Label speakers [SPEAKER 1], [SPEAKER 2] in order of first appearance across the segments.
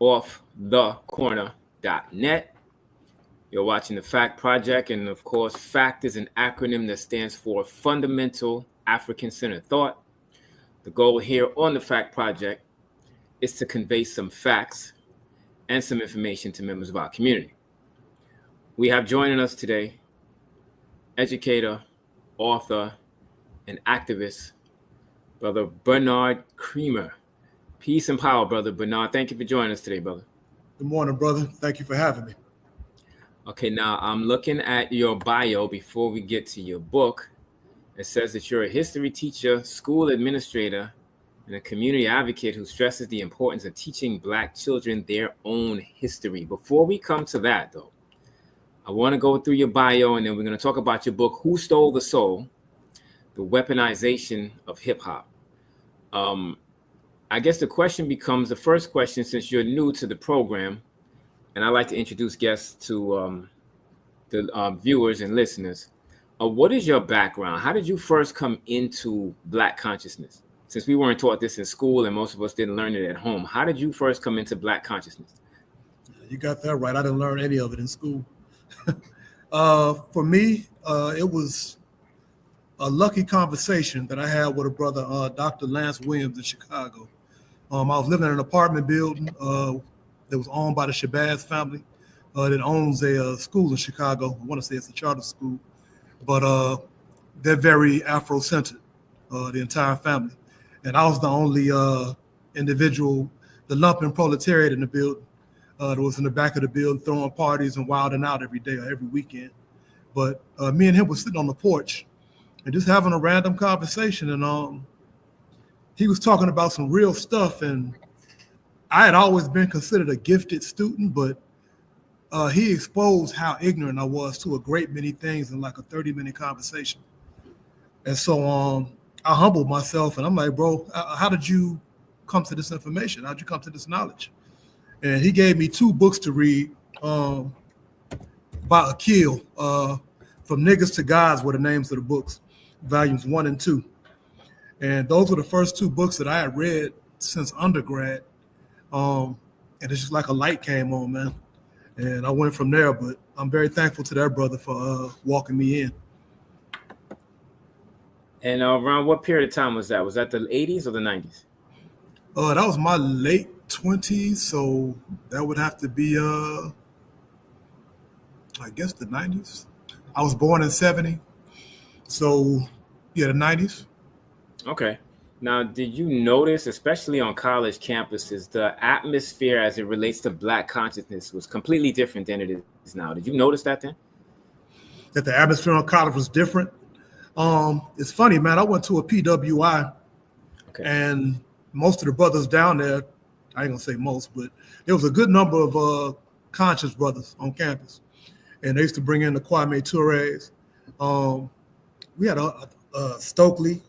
[SPEAKER 1] offthecorner.net. You're watching the FACT Project, and of course, FACT is an acronym that stands for Fundamental African-Centered Thought. The goal here on the FACT Project is to convey some facts and some information to members of our community. We have joining us today educator, author, and activist, Brother Bernard Creamer. Peace and power, Brother Bernard. Thank you for joining us today, brother.
[SPEAKER 2] Good morning, brother. Thank you for having me.
[SPEAKER 1] Okay, now I'm looking at your bio before we get to your book. It says that you're a history teacher, school administrator, and a community advocate who stresses the importance of teaching Black children their own history. Before we come to that, though, I want to go through your bio, and then we're going to talk about your book, Who Stole the Soul? The Weaponization of Hip Hop. I guess the question becomes, the first question, since you're new to the program, and I like to introduce guests to the viewers and listeners. What is your background? How did you first come into Black consciousness? Since we weren't taught this in school and most of us didn't learn it at home, how did you first come into Black consciousness?
[SPEAKER 2] You got that right. I didn't learn any of it in school. For me, it was a lucky conversation that I had with a brother, Dr. Lance Williams in Chicago. I was living in an apartment building that was owned by the Shabazz family that owns a school in Chicago. I want to say it's a charter school, but they're very Afro-centered, the entire family. And I was the only individual, the lumpen proletariat in the building that was in the back of the building throwing parties and wilding out every day or every weekend. But me and him were sitting on the porch and just having a random conversation. And he was talking about some real stuff. And I had always been considered a gifted student, but he exposed how ignorant I was to a great many things in like a 30-minute conversation. And so I humbled myself and I'm like, bro, how did you come to this information? How'd you come to this knowledge? And he gave me 2 books to read by Akil. From Niggas to Gods were the names of the books, volumes 1 and 2. And those were the first 2 books that I had read since undergrad. And it's just like a light came on, man. And I went from there, but I'm very thankful to that brother for walking me in.
[SPEAKER 1] And around what period of time was that? Was that the 80s or the 90s?
[SPEAKER 2] That was my late 20s, so that would have to be, I guess the 90s. I was born in 70, so yeah, the 90s.
[SPEAKER 1] Okay. Now, did you notice, especially on college campuses, the atmosphere as it relates to Black consciousness was completely different than it is now? Did you notice that then?
[SPEAKER 2] That the atmosphere on college was different? It's funny, man. I went to a PWI, okay, and most of the brothers down there, I ain't gonna say most, but there was a good number of conscious brothers on campus, and they used to bring in the Kwame Toure's. We had Stokely.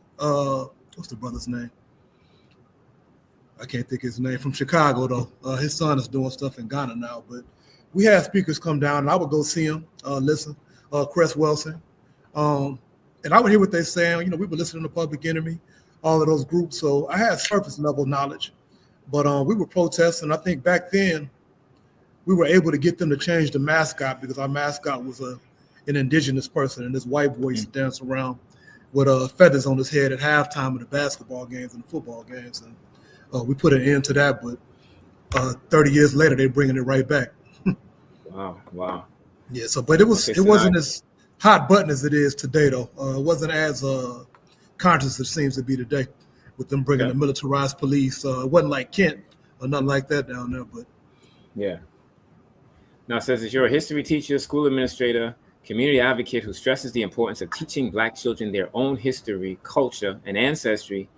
[SPEAKER 2] What's the brother's name? I can't think of his name. From Chicago though. His son is doing stuff in Ghana now, but we had speakers come down, and I would go see him, listen. Chris Wilson. And I would hear what they're saying. You know, we were listening to Public Enemy, all of those groups. So I had surface level knowledge, but we were protesting. I think back then we were able to get them to change the mascot because our mascot was an indigenous person, and this white boy used to dance around with feathers on his head at halftime of the basketball games and the football games. And we put an end to that, but 30 years later, they're bringing it right back.
[SPEAKER 1] Wow.
[SPEAKER 2] Yeah. So, but it wasn't as hot button as it is today, though. It wasn't as conscious as it seems to be today with them bringing the militarized police. It wasn't like Kent or nothing like that down there, but.
[SPEAKER 1] Yeah. Now it says that you're a history teacher, school administrator, community advocate who stresses the importance of teaching Black children their own history, culture, and ancestry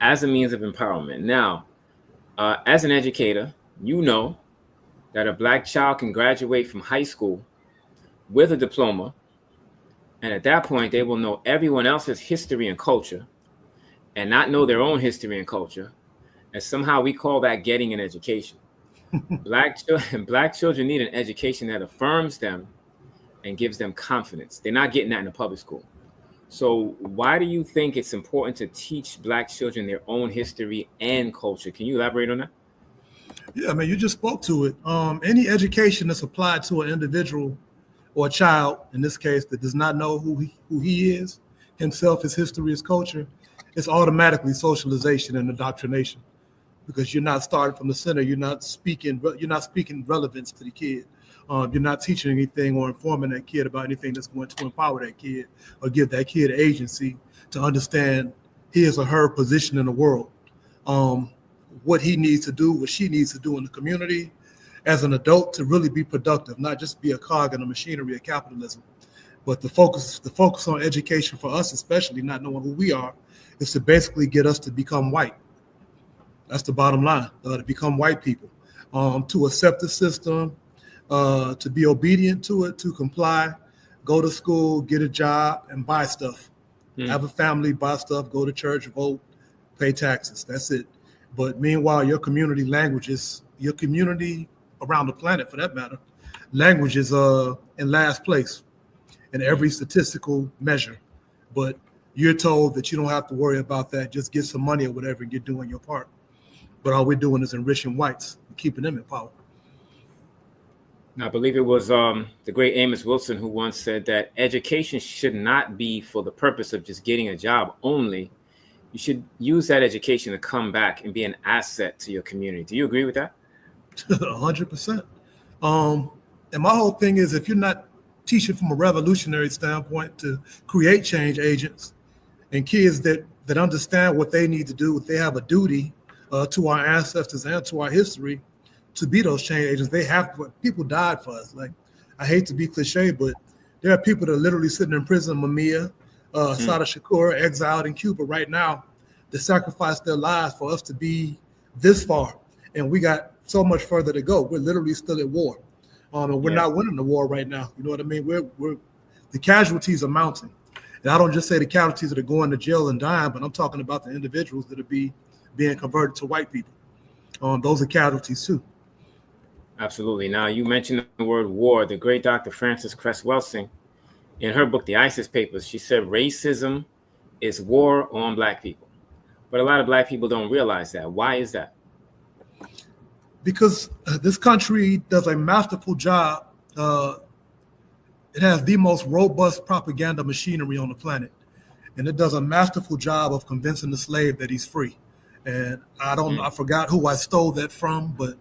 [SPEAKER 1] as a means of empowerment. Now, as an educator, you know that a Black child can graduate from high school with a diploma, and at that point, they will know everyone else's history and culture and not know their own history and culture. And somehow we call that getting an education. Black children need an education that affirms them and gives them confidence. They're not getting that in the public school. So why do you think it's important to teach Black children their own history and culture? Can you elaborate on that?
[SPEAKER 2] Yeah, I mean, you just spoke to it. Any education that's applied to an individual or a child, in this case, that does not know who he is, himself, his history, his culture, it's automatically socialization and indoctrination because you're not starting from the center. You're not speaking relevance to the kid. You're not teaching anything or informing that kid about anything that's going to empower that kid or give that kid agency to understand his or her position in the world. Um, what he needs to do, what she needs to do in the community as an adult to really be productive, not just be a cog in the machinery of capitalism. But the focus on education for us, especially not knowing who we are, is to basically get us to become white. That's the bottom line, to become white people, to accept the system, to be obedient to it, to comply, go to school, get a job, and buy stuff. Have a family, buy stuff, go to church, vote, pay taxes. That's it. But meanwhile, your community around the planet, for that matter, language is in last place in every statistical measure. But you're told that you don't have to worry about that. Just get some money or whatever, and you're doing your part. But all we're doing is enriching whites, and keeping them in power.
[SPEAKER 1] I believe it was the great Amos Wilson who once said that education should not be for the purpose of just getting a job only. You should use that education to come back and be an asset to your community. Do you agree with that?
[SPEAKER 2] 100%. And my whole thing is, if you're not teaching from a revolutionary standpoint to create change agents and kids that understand what they need to do, they have a duty to our ancestors and to our history to be those change agents. They have people died for us. Like, I hate to be cliche, but there are people that are literally sitting in prison. Mamiya, Sada Shakur, exiled in Cuba right now, that sacrificed their lives for us to be this far, and we got so much further to go. We're literally still at war, and we're not winning the war right now. You know what I mean? We're the casualties are mounting, and I don't just say the casualties that are going to jail and dying, but I'm talking about the individuals that are being converted to white people. Those are casualties too.
[SPEAKER 1] Absolutely. Now, you mentioned the word war. The great Dr. Frances Cress Welsing, in her book, The ISIS Papers, she said racism is war on Black people. But a lot of Black people don't realize that. Why is that?
[SPEAKER 2] Because this country does a masterful job. It has the most robust propaganda machinery on the planet. And it does a masterful job of convincing the slave that he's free. And I forgot who I stole that from, but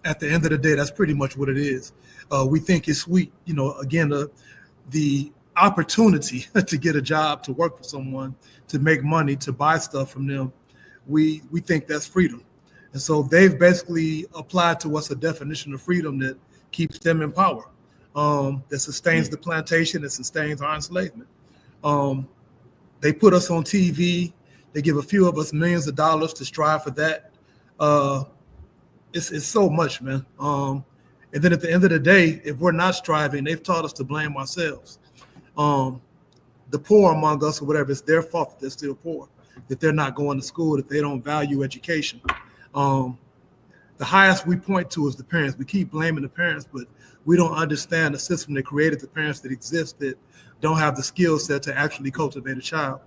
[SPEAKER 2] at the end of the day, that's pretty much what it is. We think it's sweet, again, the opportunity to get a job, to work for someone, to make money, to buy stuff from them. We think that's freedom. And so they've basically applied to us a definition of freedom that keeps them in power, that sustains the plantation, that sustains our enslavement. They put us on TV. They give a few of us millions of dollars to strive for that. It's so much, man. And then at the end of the day, if we're not striving, they've taught us to blame ourselves. The poor among us, or whatever, it's their fault that they're still poor, that they're not going to school, that they don't value education. The highest we point to is the parents. We keep blaming the parents, but we don't understand the system that created the parents that exist, that don't have the skill set to actually cultivate a child.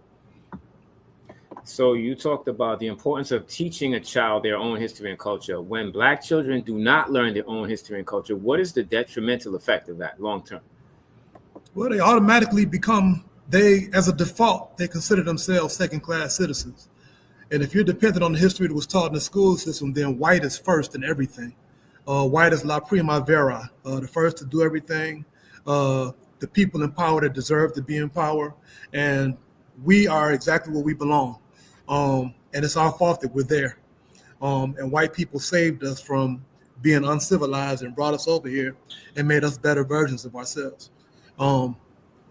[SPEAKER 1] So you talked about the importance of teaching a child their own history and culture. When Black children do not learn their own history and culture, what is the detrimental effect of that long term?
[SPEAKER 2] Well, they automatically as a default, they consider themselves second-class citizens. And if you're dependent on the history that was taught in the school system, then white is first in everything. White is la prima vera, the first to do everything. The people in power that deserve to be in power. And we are exactly where we belong. And it's our fault that we're there. And white people saved us from being uncivilized and brought us over here and made us better versions of ourselves. And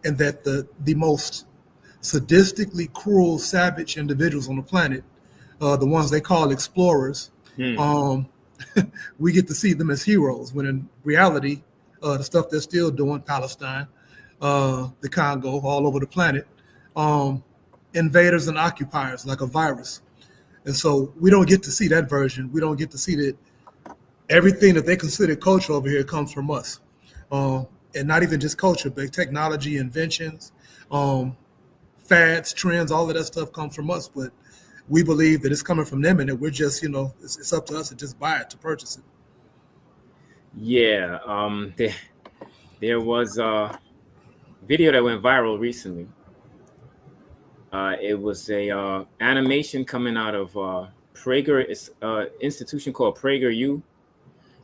[SPEAKER 2] that the most sadistically cruel, savage individuals on the planet, the ones they call explorers, we get to see them as heroes, when in reality, the stuff they're still doing, Palestine, the Congo, all over the planet, invaders and occupiers like a virus. And so we don't get to see that version. We don't get to see that everything that they consider culture over here comes from us. And not even just culture, but technology, inventions, fads, trends, all of that stuff comes from us. But we believe that it's coming from them and that we're just, it's up to us to just buy it, to purchase it.
[SPEAKER 1] Yeah, there was a video that went viral recently. It was a animation coming out of Prager. It's institution called PragerU.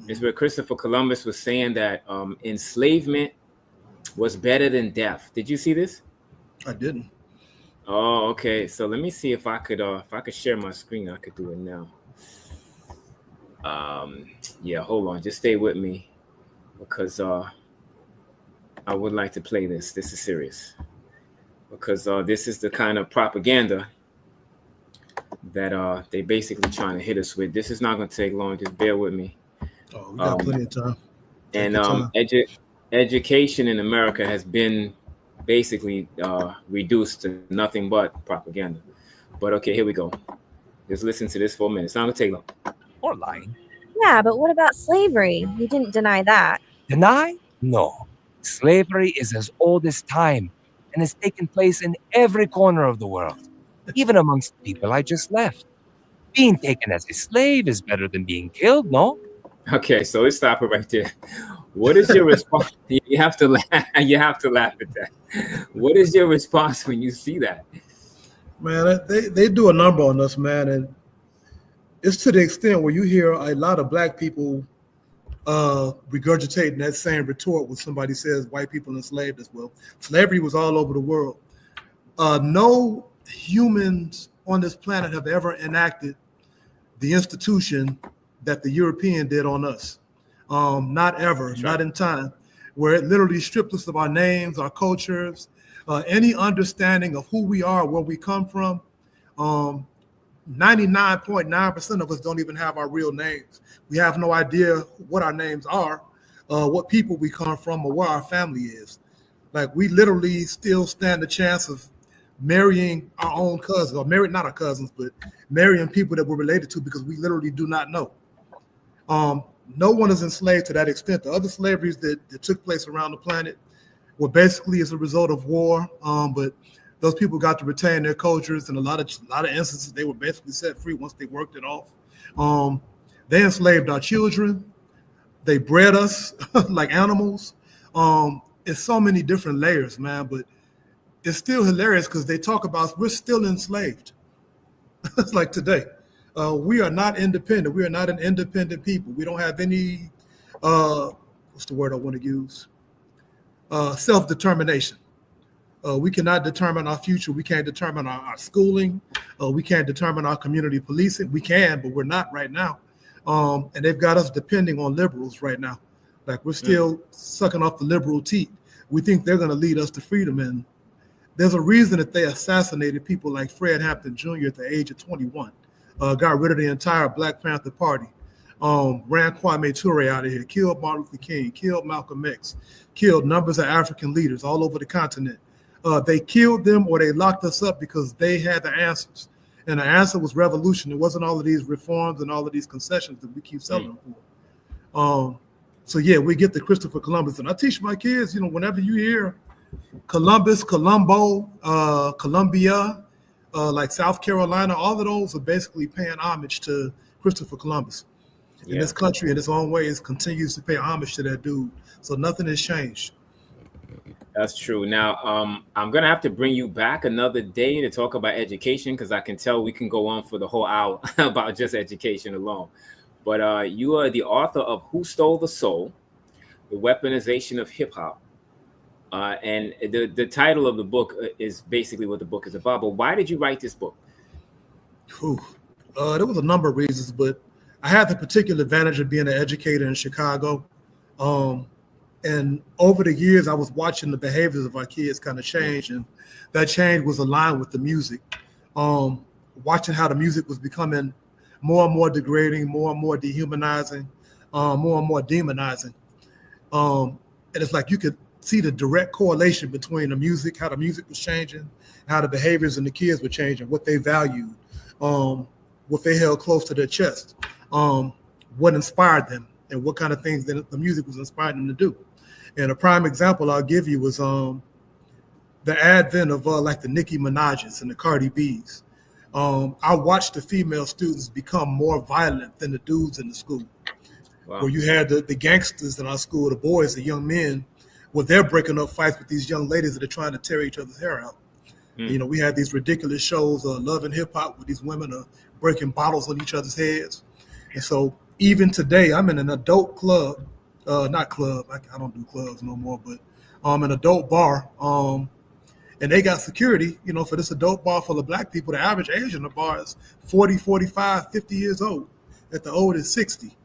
[SPEAKER 1] It's where Christopher Columbus was saying that enslavement was better than death. Did you see this?
[SPEAKER 2] I didn't.
[SPEAKER 1] Oh, okay. So let me see if I could share my screen. I could do it now. Yeah, hold on. Just stay with me because I would like to play this. This is serious because this is the kind of propaganda that they basically trying to hit us with. This is not going to take long. Just bear with me.
[SPEAKER 2] Oh, we got plenty of time.
[SPEAKER 1] And education in America has been basically reduced to nothing but propaganda. But okay, here we go. Just listen to this for a minute. It's not going to take long.
[SPEAKER 3] Or lying.
[SPEAKER 4] Yeah, but what about slavery? You didn't deny that.
[SPEAKER 3] Deny? No. Slavery is as old as time and has taken place in every corner of the world, even amongst the people I just left. Being taken as a slave is better than being killed, no?
[SPEAKER 1] Okay, so let's stop it right there. What is your response? You have to laugh. You have to laugh at that. What is your response when you see that?
[SPEAKER 2] Man, they do a number on us, man, and it's to the extent where you hear a lot of black people regurgitating that same retort when somebody says white people enslaved as well. Slavery was all over the world. No humans on this planet have ever enacted the institution that the European did on us. Not ever, not in time, where it literally stripped us of our names, our cultures, any understanding of who we are, where we come from. 99.9% of us don't even have our real names. We have no idea what our names are, what people we come from, or where our family is. Like, we literally still stand the chance of marrying our own cousins, or not our cousins, but marrying people that we're related to, because we literally do not know. No one is enslaved to that extent. The other slaveries that took place around the planet were basically as a result of war, but those people got to retain their cultures, and a lot of instances they were basically set free once they worked it off. They enslaved our children. They bred us like animals. It's so many different layers, man, but it's still hilarious because they talk about we're still enslaved. It's like today. We are not independent. We are not an independent people. We don't have any, what's the word I want to use? Self-determination. We cannot determine our future. We can't determine our schooling. We can't determine our community policing. We can, but we're not right now. And they've got us depending on liberals right now. Like, we're still sucking off the liberal teat. We think they're going to lead us to freedom. And there's a reason that they assassinated people like Fred Hampton Jr. at the age of 21. Got rid of the entire Black Panther Party, ran Kwame Ture out of here, killed Martin Luther King, killed Malcolm X, killed numbers of African leaders all over the continent. They killed them or they locked us up because they had the answers. And the answer was revolution. It wasn't all of these reforms and all of these concessions that we keep selling for. So yeah, we get the Christopher Columbus. And I teach my kids, whenever you hear Columbus, Colombo, Columbia, like South Carolina, all of those are basically paying homage to Christopher Columbus. And this country in its own ways continues to pay homage to that dude. So nothing has changed.
[SPEAKER 1] That's true. Now, I'm going to have to bring you back another day to talk about education, because I can tell we can go on for the whole hour about just education alone. But you are the author of Who Stole the Soul? The Weaponization of Hip Hop. And the title of the book is basically what the book is about. But why did you write this book?
[SPEAKER 2] There was a number of reasons, but I had the particular advantage of being an educator in Chicago. And over the years, I was watching the behaviors of our kids kind of change, and that change was aligned with the music. Watching how the music was becoming more and more degrading, more and more dehumanizing, more and more demonizing. And it's like you could see the direct correlation between the music, how the music was changing, how the behaviors in the kids were changing, what they valued, what they held close to their chest, what inspired them, and what kind of things that the music was inspiring them to do. And a prime example I'll give you was the advent of like the Nicki Minaj's and the Cardi B's. I watched the female students become more violent than the dudes in the school.
[SPEAKER 1] Wow.
[SPEAKER 2] Where you had the gangsters in our school, the boys, the young men, where they're breaking up fights with these young ladies that are trying to tear each other's hair out. You know, we had these ridiculous shows, Love and Hip Hop, where these women are breaking bottles on each other's heads. And so even today, I'm in an adult club, not club, I don't do clubs no more, but an adult bar. And they got security, you know, for this adult bar full of black people. The average age in the bar is 40, 45, 50 years old. At the oldest, 60.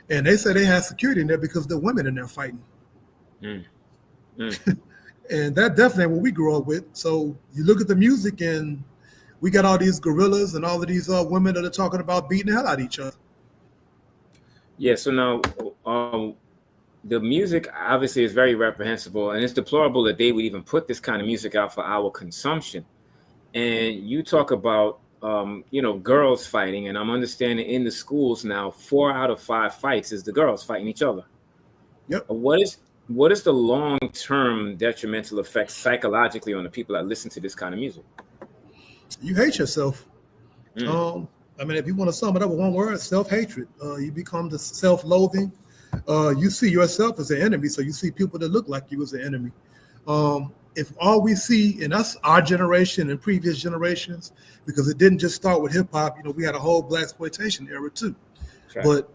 [SPEAKER 2] And they say they have security in there because the women in there fighting. And that definitely what we grew up with. So you look at the music and we got all these gorillas and all of these women that are talking about beating the hell out of each other.
[SPEAKER 1] Yeah, so now the music obviously is very reprehensible, and it's deplorable that they would even put this kind of music out for our consumption. And you talk about you know, girls fighting, and I'm understanding in the schools now 4 out of 5 fights is the girls fighting each other.
[SPEAKER 2] Yep.
[SPEAKER 1] What is the long-term detrimental effect psychologically on the people that listen to this kind of music?
[SPEAKER 2] You hate yourself. I mean, if you want to sum it up with one word, self-hatred. You become the self-loathing. You see yourself as an enemy, so you see people that look like you as an enemy. If all we see, and that's our generation and previous generations, because it didn't just start with hip hop, you know, we had a whole blaxploitation era too. Right. But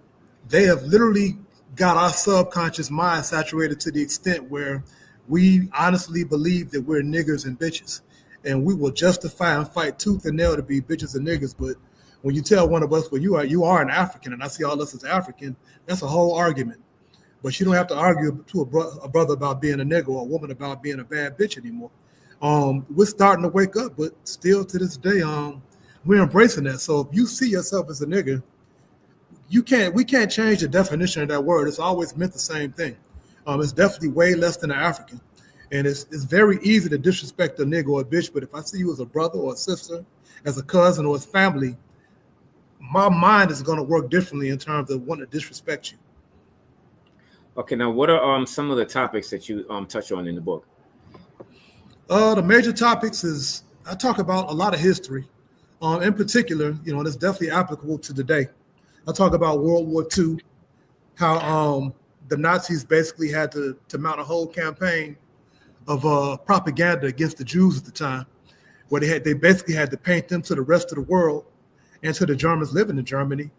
[SPEAKER 2] they have literally got our subconscious mind saturated to the extent where we honestly believe that we're niggers and bitches, and we will justify and fight tooth and nail to be bitches and niggers. But when you tell one of us, well, you are an African, and I see all us as African, that's a whole argument. But you don't have to argue to a brother about being a nigger or a woman about being a bad bitch anymore. We're starting to wake up, but still to this day, we're embracing that. So if you see yourself as a nigger, we can't change the definition of that word. It's always meant the same thing. It's definitely way less than an African. And it's very easy to disrespect a nigger or a bitch, but if I see you as a brother or a sister, as a cousin or as family, my mind is going to work differently in terms of wanting to disrespect you.
[SPEAKER 1] Okay, now what are some of the topics that you touch on in the book?
[SPEAKER 2] The major topics is I talk about a lot of history. In particular, you know, and it's definitely applicable to today. I talk about World War II, how the Nazis basically had to mount a whole campaign of propaganda against the Jews at the time, where they basically had to paint them to the rest of the world and to the Germans living in Germany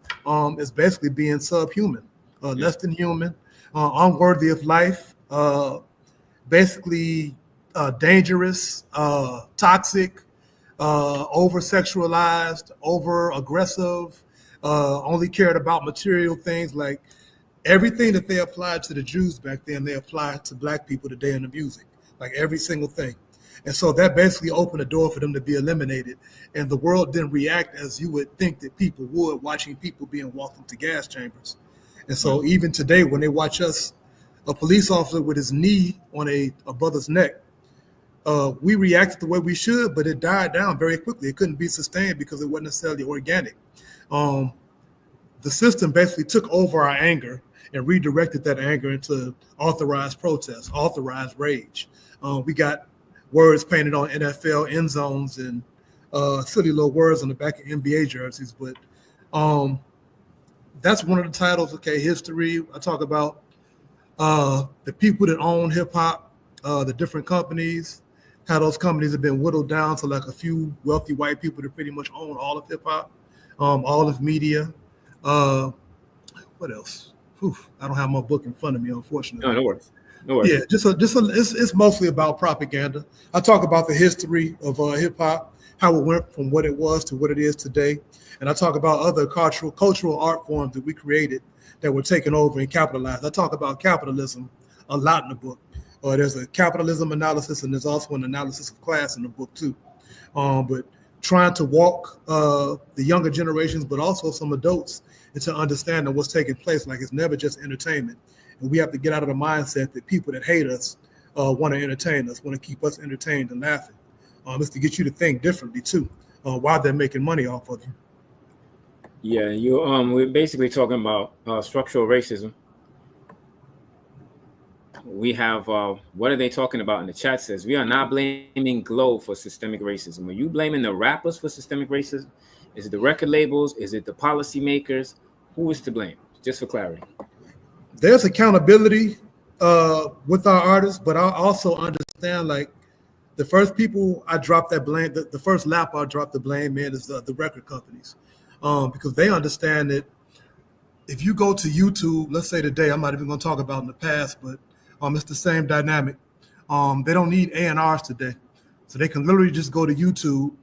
[SPEAKER 2] as basically being subhuman, less than human, unworthy of life, basically dangerous, toxic, over-sexualized, over-aggressive, only cared about material things. Like everything that they applied to the Jews back then, they applied to black people today in the music, like every single thing. And so that basically opened the door for them to be eliminated. And the world didn't react as you would think that people would, watching people being walked into gas chambers. And so even today, when they watch us, a police officer with his knee on a brother's neck, we reacted the way we should, but it died down very quickly. It couldn't be sustained because it wasn't necessarily organic. The system basically took over our anger and redirected that anger into authorized protest, authorized rage. We got words painted on NFL end zones and silly little words on the back of NBA jerseys. But that's one of the titles. Okay, history. I talk about the people that own hip hop, the different companies, how those companies have been whittled down to like a few wealthy white people that pretty much own all of hip hop, all of media. What else? I don't have my book in front of me, unfortunately.
[SPEAKER 1] No worries. No worries.
[SPEAKER 2] Yeah, it's mostly about propaganda. I talk about the history of hip hop, how it went from what it was to what it is today, and I talk about other cultural art forms that we created that were taken over and capitalized. I talk about capitalism a lot in the book. There's a capitalism analysis, and there's also an analysis of class in the book too. But trying to walk the younger generations, but also some adults, into understanding what's taking place. Like it's never just entertainment. And we have to get out of the mindset that people that hate us want to entertain us, want to keep us entertained and laughing. It's to get you to think differently too, while they're making money off of you.
[SPEAKER 1] Yeah, we're basically talking about structural racism. we have what are they talking about in the chat? Says we are not blaming Glow for systemic racism. Are you blaming the rappers for systemic racism? Is it the record labels? Is it the policymakers? Who is to blame? Just for clarity.
[SPEAKER 2] There's accountability with our artists, but I also understand like the first people I dropped that blame, the first lap I dropped the blame in is the record companies, because they understand that if you go to YouTube, let's say today, I'm not even going to talk about in the past, but it's the same dynamic. They don't need A&Rs today, so they can literally just go to YouTube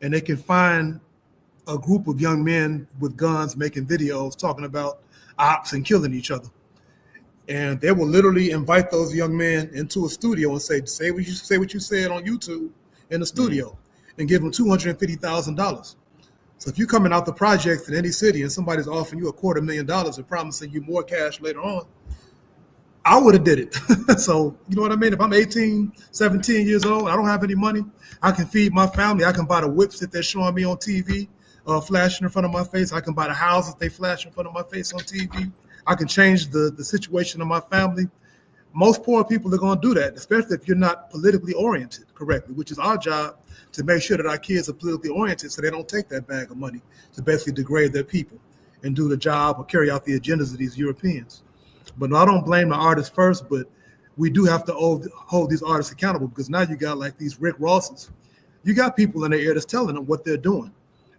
[SPEAKER 2] and they can find a group of young men with guns making videos talking about ops and killing each other. And they will literally invite those young men into a studio and say what you said on YouTube in the studio, and give them $250,000. So if you're coming out the projects in any city and somebody's offering you $250,000 and promising you more cash later on, I would have did it. So you know what I mean? If I'm 18, 17 years old, I don't have any money, I can feed my family. I can buy the whips that they're showing me on TV, flashing in front of my face. I can buy the houses they flash in front of my face on TV. I can change the situation of my family. Most poor people are going to do that, especially if you're not politically oriented correctly, which is our job to make sure that our kids are politically oriented so they don't take that bag of money to basically degrade their people and do the job or carry out the agendas of these Europeans. But no, I don't blame the artists first, but we do have to hold these artists accountable, because now you got like these Rick Rosses. You got people in their ear that's telling them what they're doing.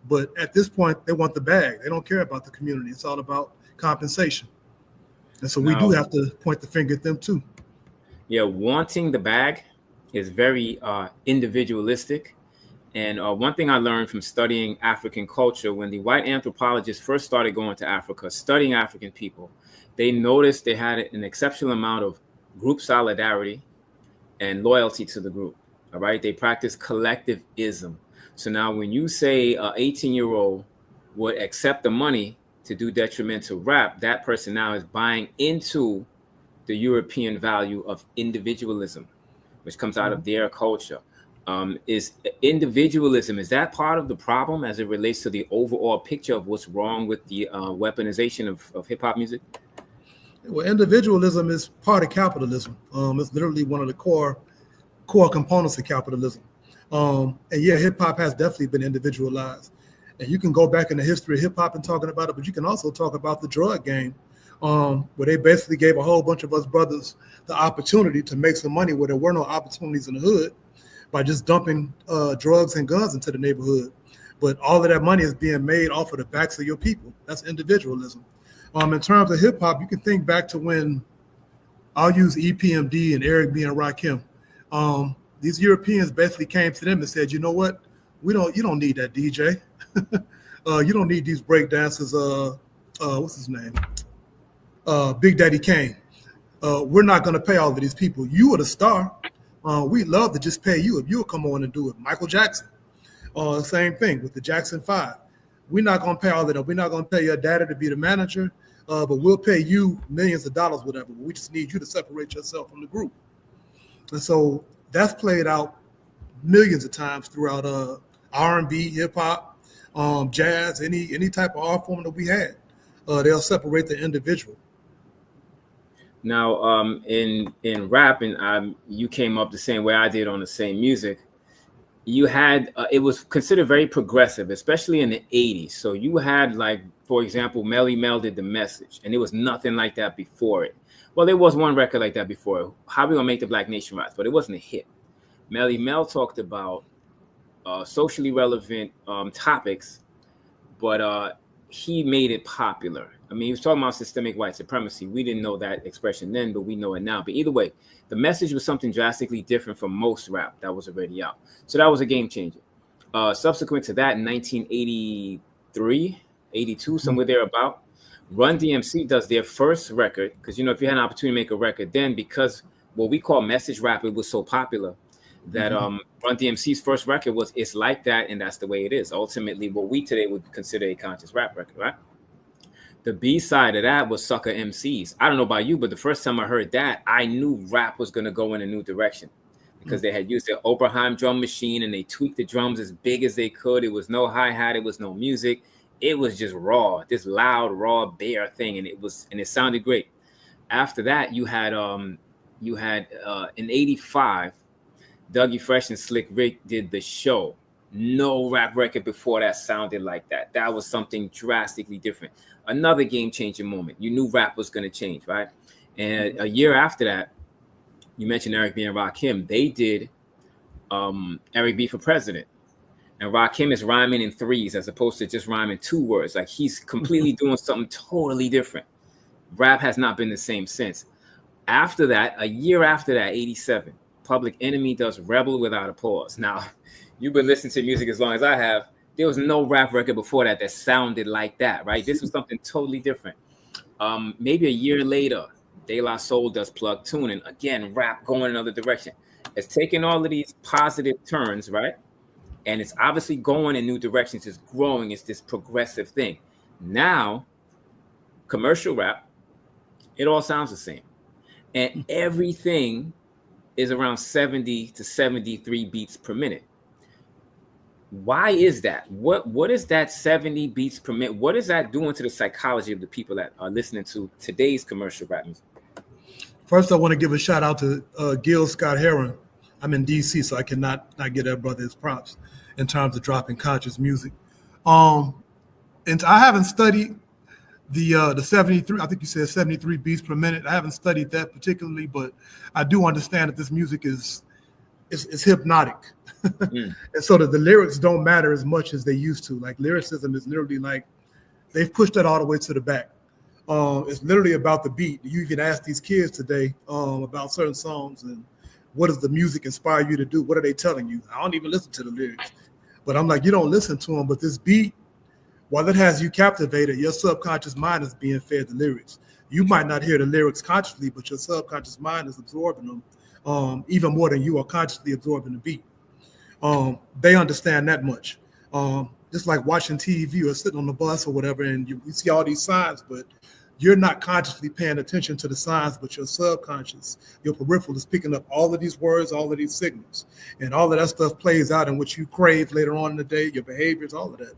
[SPEAKER 2] But at this point, they want the bag. They don't care about the community. It's all about compensation. And so we do have to point the finger at them too.
[SPEAKER 1] Yeah, wanting the bag is very individualistic. And one thing I learned from studying African culture, when the white anthropologists first started going to Africa, studying African people, they noticed they had an exceptional amount of group solidarity and loyalty to the group. All right. They practice collectivism. So now when you say an 18-year-old would accept the money to do detrimental rap, that person now is buying into the European value of individualism, which comes out of their culture. Is individualism, is that part of the problem as it relates to the overall picture of what's wrong with the weaponization of hip hop music?
[SPEAKER 2] Well, individualism is part of capitalism. It's literally one of the core components of capitalism. And yeah, hip hop has definitely been individualized. And you can go back in the history of hip hop and talking about it, but you can also talk about the drug game, where they basically gave a whole bunch of us brothers the opportunity to make some money where there were no opportunities in the hood, by just dumping drugs and guns into the neighborhood. But all of that money is being made off of the backs of your people. That's individualism. In terms of hip hop, you can think back to when, I'll use EPMD and Eric B. and Rakim. These Europeans basically came to them and said, you know what? You don't need that DJ. You don't need these break dancers. What's his name? Big Daddy Kane. We're not going to pay all of these people. You are the star. We'd love to just pay you if you'll come on and do it. Michael Jackson. Same thing with the Jackson 5. We're not going to pay all of them. We're not going to pay your daddy to be the manager, but we'll pay you millions of dollars, whatever. But we just need you to separate yourself from the group. And so that's played out millions of times throughout R&B, hip hop, jazz, any type of art form that we had. They'll separate the individual.
[SPEAKER 1] Now, in rap, and you came up the same way I did on the same music. You had it was considered very progressive, especially in the 80s. So you had, like, for example, Melly Mel did The Message, and it was nothing like that before it. Well, there was one record like that before, How We Gonna Make the Black Nation Rise, but it wasn't a hit. Melly Mel talked about socially relevant topics, but he made it popular. I mean, he was talking about systemic white supremacy. We didn't know that expression then, but we know it now. But either way, The Message was something drastically different from most rap that was already out. So that was a game changer. Subsequent to that, in 1983, 82, somewhere thereabout, Run DMC does their first record. Because, you know, if you had an opportunity to make a record then, because what we call message rap, it was so popular that Run DMC's first record was It's Like That, and That's the Way It Is. Ultimately, what we today would consider a conscious rap record, right? The B side of that was Sucker MCs. I don't know about you, but the first time I heard that, I knew rap was going to go in a new direction, because they had used their Oberheim drum machine and they tweaked the drums as big as they could. It was no hi-hat, it was no music. It was just raw, this loud, raw, bare thing, and it sounded great. After that, you had you had in '85, Dougie Fresh and Slick Rick did The Show. No rap record before that sounded like that. That was something drastically different. Another game-changing moment. You knew rap was going to change, right? And a year after that, you mentioned Eric B and Rakim. They did Eric B for President. And Rakim is rhyming in threes as opposed to just rhyming two words. Like he's completely doing something totally different. Rap has not been the same since. After that, a year after that, '87, Public Enemy does Rebel Without a Pause. Now, you've been listening to music as long as I have. There was no rap record before that sounded like that, right? This was something totally different. Maybe a year later, De La Soul does Plug Tuning. Again, rap going another direction. It's taking all of these positive turns, right? And it's obviously going in new directions. It's growing. It's this progressive thing. Now, commercial rap, it all sounds the same. And everything is around 70 to 73 beats per minute. Why is that? What is that 70 beats per minute? What is that doing to the psychology of the people that are listening to today's commercial rap music?
[SPEAKER 2] First, I want to give a shout out to Gil Scott Heron. I'm in DC, so I cannot not give that brother his props in terms of dropping conscious music. And I haven't studied the 73, I think you said 73 beats per minute. I haven't studied that particularly, but I do understand that this music is hypnotic. And so that the lyrics don't matter as much as they used to. Like lyricism is literally like, they've pushed that all the way to the back. It's literally about the beat. You can ask these kids today about certain songs and what does the music inspire you to do? What are they telling you? I don't even listen to the lyrics. But I'm like, you don't listen to them, but this beat, while it has you captivated, your subconscious mind is being fed the lyrics. You might not hear the lyrics consciously, but your subconscious mind is absorbing them even more than you are consciously absorbing the beat. They understand that much. Just like watching TV or sitting on the bus or whatever, and you see all these signs, but you're not consciously paying attention to the signs, but your subconscious, your peripheral is picking up all of these words, all of these signals, and all of that stuff plays out in what you crave later on in the day, your behaviors, all of that.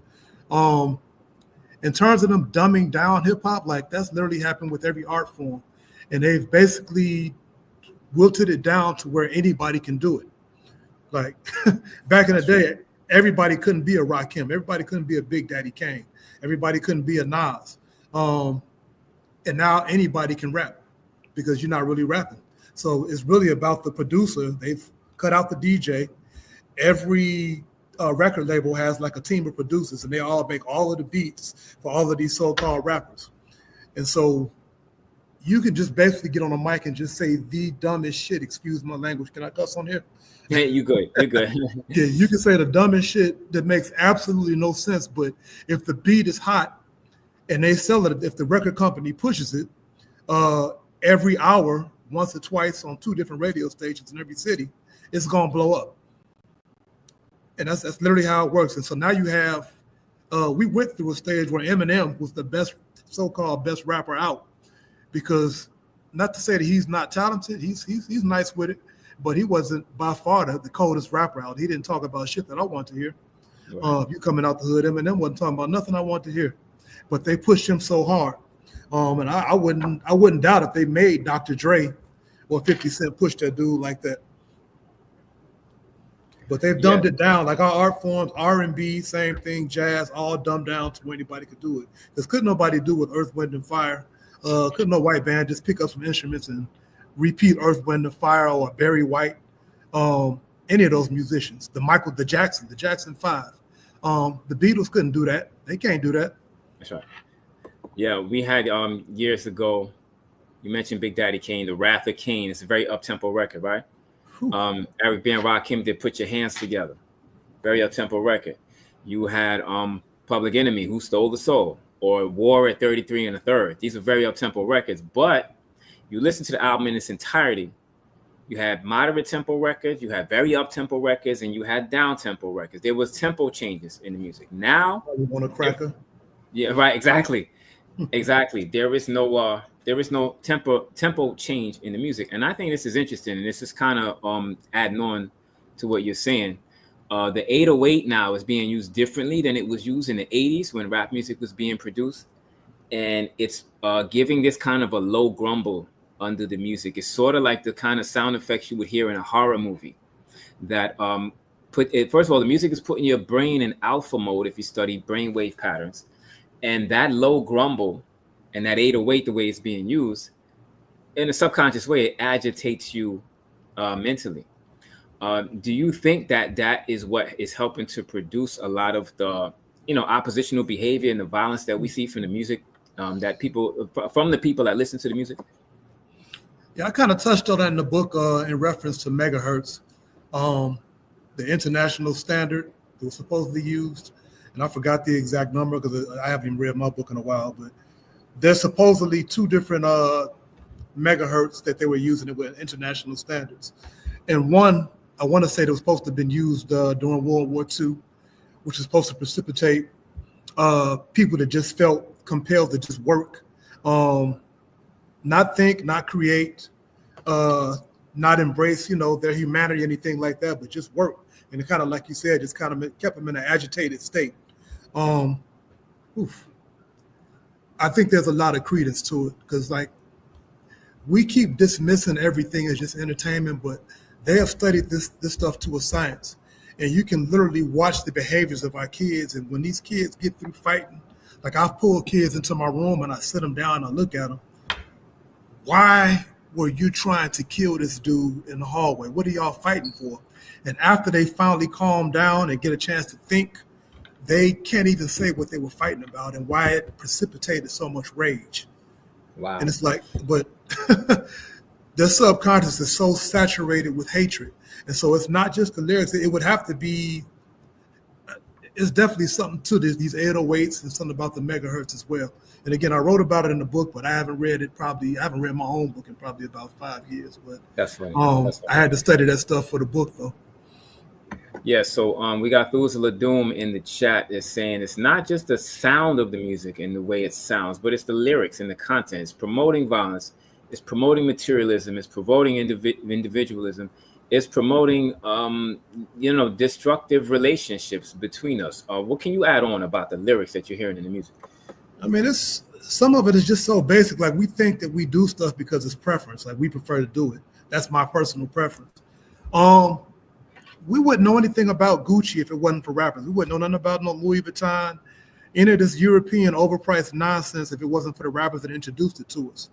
[SPEAKER 2] In terms of them dumbing down hip hop, like that's literally happened with every art form. And they've basically wilted it down to where anybody can do it. Like back in the day, everybody couldn't be a Rakim. Everybody couldn't be a Big Daddy Kane. Everybody couldn't be a Nas. And now anybody can rap because you're not really rapping. So it's really about the producer. They've cut out the DJ. Every record label has like a team of producers, and they all make all of the beats for all of these so-called rappers. And so you can just basically get on a mic and just say the dumbest shit. Excuse my language. Can I cuss on here?
[SPEAKER 1] Hey, you good. You're good.
[SPEAKER 2] Yeah, you can say the dumbest shit that makes absolutely no sense. But if the beat is hot and they sell it, if the record company pushes it every hour, once or twice on 2 different radio stations in every city, it's going to blow up. And that's literally how it works. And so now you have, we went through a stage where Eminem was the best, so-called best rapper out, because not to say that he's not talented, he's nice with it, but he wasn't by far the coldest rapper out. He didn't talk about shit that I want to hear. Right. You coming out the hood, Eminem wasn't talking about nothing I want to hear, but they pushed him so hard. And I wouldn't doubt if they made Dr. Dre or 50 Cent push that dude like that. But they've dumbed it down, like our art forms, R&B, same thing, jazz, all dumbed down to where anybody could do it. Because couldn't nobody do with Earth, Wind, and Fire. Couldn't no white band just pick up some instruments and repeat Earth, Wind, and Fire or Barry White, any of those musicians. The Jackson 5. The Beatles couldn't do that. They can't do that.
[SPEAKER 1] That's right. Yeah, we had years ago, you mentioned Big Daddy Kane, The Wrath of Kane. It's a very up-tempo record, right? Eric B. and Rakim did Put Your Hands Together. Very up-tempo record. You had Public Enemy, Who Stole the Soul, or War at 33 1/3. These are very up-tempo records, but you listen to the album in its entirety. You had moderate tempo records, you had very up-tempo records, and you had down-tempo records. There was tempo changes in the music. Now,
[SPEAKER 2] you want a cracker?
[SPEAKER 1] Yeah, right, exactly. Exactly. There is no tempo change in the music. And I think this is interesting, and this is kind of adding on to what you're saying. The 808 now is being used differently than it was used in the 80s when rap music was being produced. And it's giving this kind of a low grumble under the music. It's sort of like the kind of sound effects you would hear in a horror movie. That put it. First of all, the music is putting your brain in alpha mode if you study brainwave patterns, and that low grumble and that 808, the way it's being used, in a subconscious way, it agitates you mentally. Do you think that that is what is helping to produce a lot of the, oppositional behavior and the violence that we see from the music, that people, from the people that listen to the music?
[SPEAKER 2] Yeah, I kind of touched on that in the book in reference to megahertz, the international standard that was supposedly used. And I forgot the exact number because I haven't even read my book in a while, but there's supposedly two different megahertz that they were using it with international standards. And one, I want to say that was supposed to have been used during World War II, which is supposed to precipitate people that just felt compelled to just work, not think, not create, not embrace, their humanity, anything like that, but just work. And it kind of, like you said, just kind of kept them in an agitated state. I think there's a lot of credence to it because, like, we keep dismissing everything as just entertainment, but they have studied this stuff to a science. And you can literally watch the behaviors of our kids. And when these kids get through fighting, like I've pulled kids into my room and I sit them down and I look at them. Why were you trying to kill this dude in the hallway? What are y'all fighting for? And after they finally calm down and get a chance to think, they can't even say what they were fighting about and why it precipitated so much rage.
[SPEAKER 1] Wow.
[SPEAKER 2] And it's like, but their subconscious is so saturated with hatred. And so it's not just the lyrics. It would have to be, it's definitely something to these 808s and something about the megahertz as well. And again, I wrote about it in the book, but I haven't read it I haven't read my own book in probably about 5 years. But
[SPEAKER 1] that's right.
[SPEAKER 2] I had to study that stuff for the book though.
[SPEAKER 1] Yeah, so we got Thuzula Doom in the chat that's saying it's not just the sound of the music and the way it sounds, but it's the lyrics and the content. It's promoting violence, it's promoting materialism, it's promoting individualism, it's promoting destructive relationships between us. What can you add on about the lyrics that you're hearing in the music?
[SPEAKER 2] I mean, some of it is just so basic. Like, we think that we do stuff because it's preference. Like, we prefer to do it. That's my personal preference. We wouldn't know anything about Gucci if it wasn't for rappers. We wouldn't know nothing about no Louis Vuitton, any of this European overpriced nonsense if it wasn't for the rappers that introduced it to us.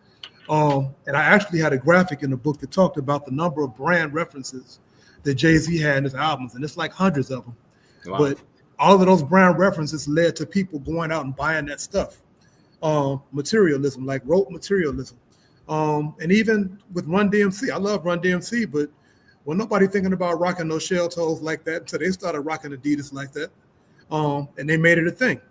[SPEAKER 2] And I actually had a graphic in the book that talked about the number of brand references that Jay-Z had in his albums, and it's like hundreds of them. Wow. But all of those brand references led to people going out and buying that stuff. Materialism, like rote materialism. And even with Run DMC, I love Run DMC, but well, nobody thinking about rocking those shell toes like that until they started rocking Adidas like that. And they made it a thing.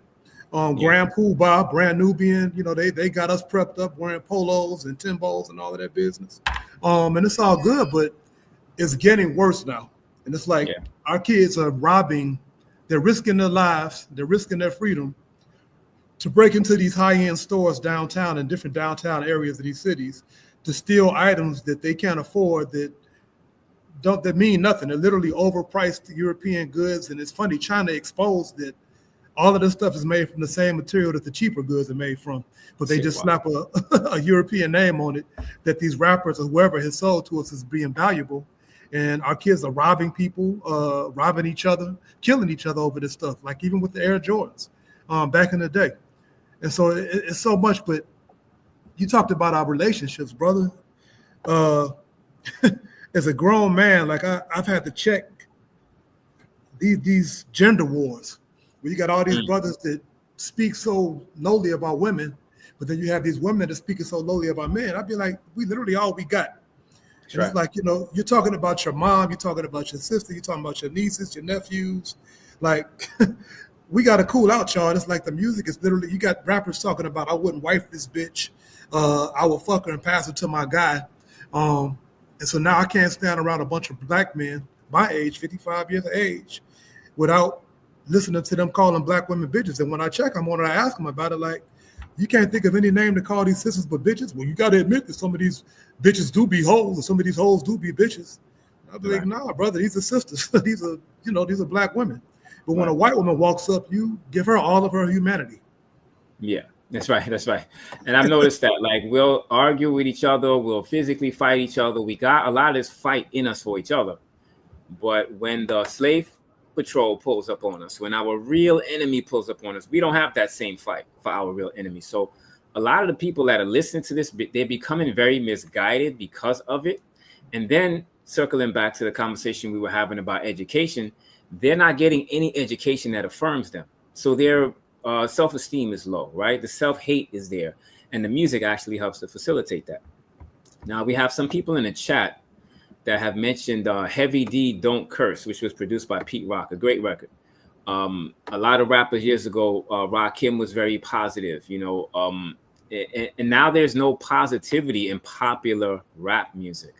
[SPEAKER 2] Grand Poobah, Brand Nubian, they got us prepped up wearing polos and Timbos and all of that business. And it's all good, but it's getting worse now. And it's like our kids are they're risking their lives, they're risking their freedom to break into these high-end stores downtown in different downtown areas of these cities to steal items that they can't afford that mean nothing. They're literally overpriced European goods. And it's funny, China exposed that all of this stuff is made from the same material that the cheaper goods are made from, but they just slap a European name on it that these rappers or whoever has sold to us as being valuable. And our kids are robbing people, robbing each other, killing each other over this stuff, like even with the Air Jordans back in the day. And so it's so much, but you talked about our relationships, brother. As a grown man, like I've had to check these gender wars where you got all these brothers that speak so lowly about women, but then you have these women that speak so lowly about men. I'd be like, we literally all we got. Right. It's like, you're talking about your mom, you're talking about your sister, you're talking about your nieces, your nephews. Like, we got to cool out, y'all. It's like the music is literally, you got rappers talking about, I wouldn't wife this bitch. I will fuck her and pass her to my guy. And so now I can't stand around a bunch of black men my age, 55 years of age, without listening to them calling black women bitches. And when I check them on it, I ask them about it, like, you can't think of any name to call these sisters but bitches? Well, you got to admit that some of these bitches do be hoes, and some of these hoes do be bitches. I'll be like, nah, brother, these are sisters. these are black women. But when a white woman walks up, you give her all of her humanity.
[SPEAKER 1] Yeah. That's right. That's right. And I've noticed that, like, we'll argue with each other, we'll physically fight each other. We got a lot of this fight in us for each other. But when the slave patrol pulls up on us, when our real enemy pulls up on us, we don't have that same fight for our real enemy. So a lot of the people that are listening to this, they're becoming very misguided because of it. And then circling back to the conversation we were having about education, they're not getting any education that affirms them. So their self-esteem is low, right? The self-hate is there. And the music actually helps to facilitate that. Now, we have some people in the chat that have mentioned Heavy D Don't Curse, which was produced by Pete Rock, a great record. A lot of rappers years ago, Rakim was very positive, and now there's no positivity in popular rap music.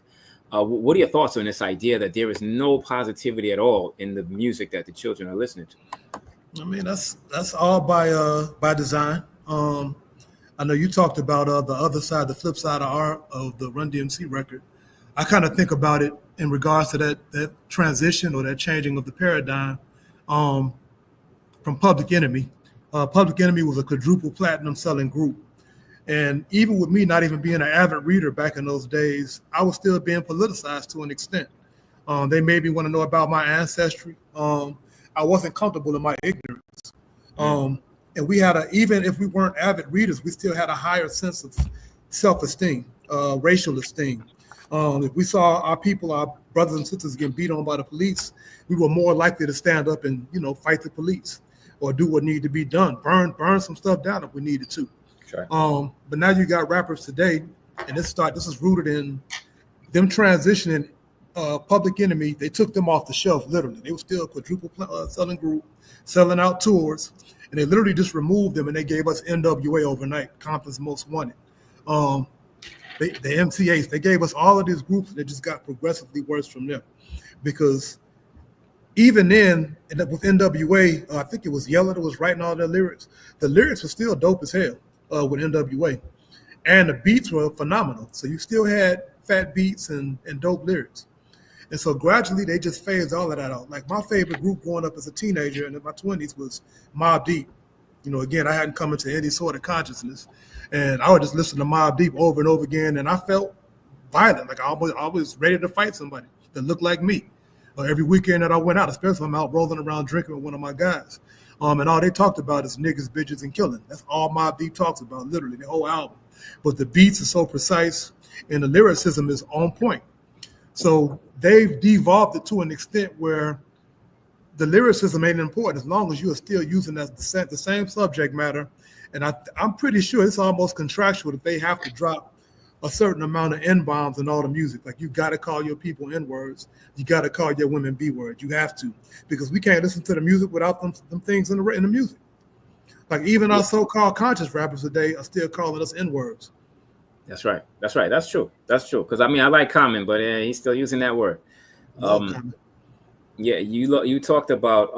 [SPEAKER 1] What are your thoughts on this idea that there is no positivity at all in the music that the children are listening to?
[SPEAKER 2] I mean, that's all by design. I know you talked about the other side, the flip side of the Run DMC record. I kind of think about it in regards to that transition or that changing of the paradigm from Public Enemy. Public Enemy was a quadruple platinum selling group. And even with me not even being an avid reader back in those days, I was still being politicized to an extent. They made me want to know about my ancestry. I wasn't comfortable in my ignorance. And we had even if we weren't avid readers, we still had a higher sense of self-esteem, racial esteem. If we saw our people, our brothers and sisters getting beat on by the police, we were more likely to stand up and, fight the police or do what needed to be done, burn some stuff down if we needed to.
[SPEAKER 1] Sure.
[SPEAKER 2] But now you got rappers today, and this is rooted in them transitioning. Public Enemy, they took them off the shelf, literally. They were still a quadruple selling group, selling out tours, and they literally just removed them and they gave us NWA overnight, Compton's Most Wanted. The MCAs, they gave us all of these groups and it just got progressively worse from there. Because even then, with NWA, I think it was Yella that was writing all their lyrics. The lyrics were still dope as hell with NWA. And the beats were phenomenal. So you still had fat beats and dope lyrics. And so gradually they just phased all of that out. Like my favorite group growing up as a teenager and in my 20s was Mobb Deep. Again, I hadn't come into any sort of consciousness. And I would just listen to Mobb Deep over and over again. And I felt violent. Like I was ready to fight somebody that looked like me. Every weekend that I went out, especially when I'm out rolling around drinking with one of my guys. And all they talked about is niggas, bitches, and killing. That's all Mobb Deep talks about, literally, the whole album. But the beats are so precise and the lyricism is on point. So they've devolved it to an extent where the lyricism ain't important as long as you are still using the same subject matter. And I'm pretty sure it's almost contractual that they have to drop a certain amount of N-bombs in all the music. Like you got to call your people N-words. You got to call your women B-words. You have to, because we can't listen to the music without them things in the music. Like even our so-called conscious rappers today are still calling us N-words.
[SPEAKER 1] That's right. That's true. Because I like Common, but he's still using that word. Yeah, you talked about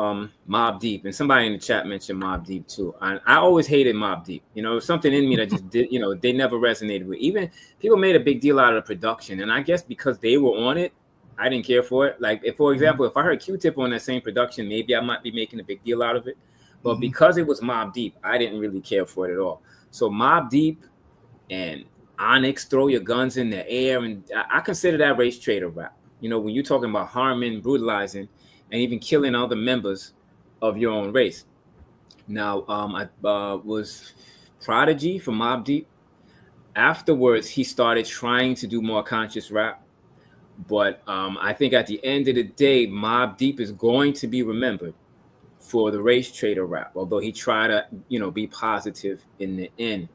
[SPEAKER 1] Mobb Deep, and somebody in the chat mentioned Mobb Deep too. I always hated Mobb Deep. Something in me that just did. They never resonated with. Even people made a big deal out of the production, and I guess because they were on it, I didn't care for it. Like, for example, if I heard Q-Tip on that same production, maybe I might be making a big deal out of it. But because it was Mobb Deep, I didn't really care for it at all. So Mobb Deep and Onyx, Throw Your Guns in the Air, and I consider that race trader rap. When you're talking about harming, brutalizing, and even killing other members of your own race. Now, I was Prodigy from Mobb Deep. Afterwards, he started trying to do more conscious rap. But I think at the end of the day, Mobb Deep is going to be remembered for the race trader rap, although he tried to, be positive in the end.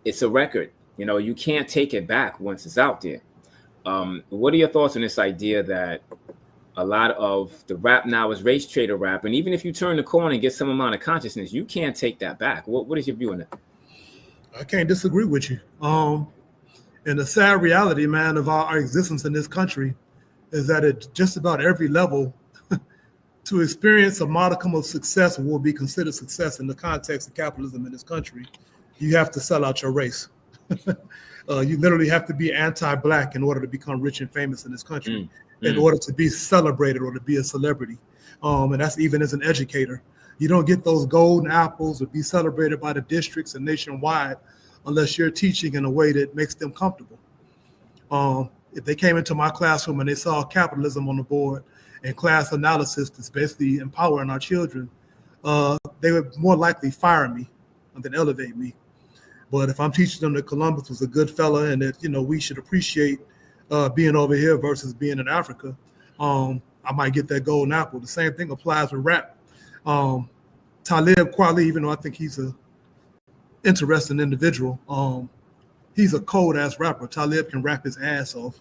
[SPEAKER 1] It's a record. You can't take it back once it's out there. What are your thoughts on this idea that a lot of the rap now is race trader rap, and even if you turn the corner and get some amount of consciousness, you can't take that back? What is your view on that?
[SPEAKER 2] I can't disagree with you. And the sad reality, man, of our existence in this country is that at just about every level, to experience a modicum of success will be considered success in the context of capitalism in this country, you have to sell out your race. You literally have to be anti-Black in order to become rich and famous in this country, in order to be celebrated or to be a celebrity. And that's even as an educator. You don't get those golden apples or be celebrated by the districts and nationwide unless you're teaching in a way that makes them comfortable. If they came into my classroom and they saw capitalism on the board and class analysis that's basically empowering our children, they would more likely fire me than elevate me. But if I'm teaching them that Columbus was a good fella and that, we should appreciate being over here versus being in Africa, I might get that golden apple. The same thing applies with rap. Talib Kweli, even though I think he's a interesting individual, he's a cold ass rapper. Talib can rap his ass off,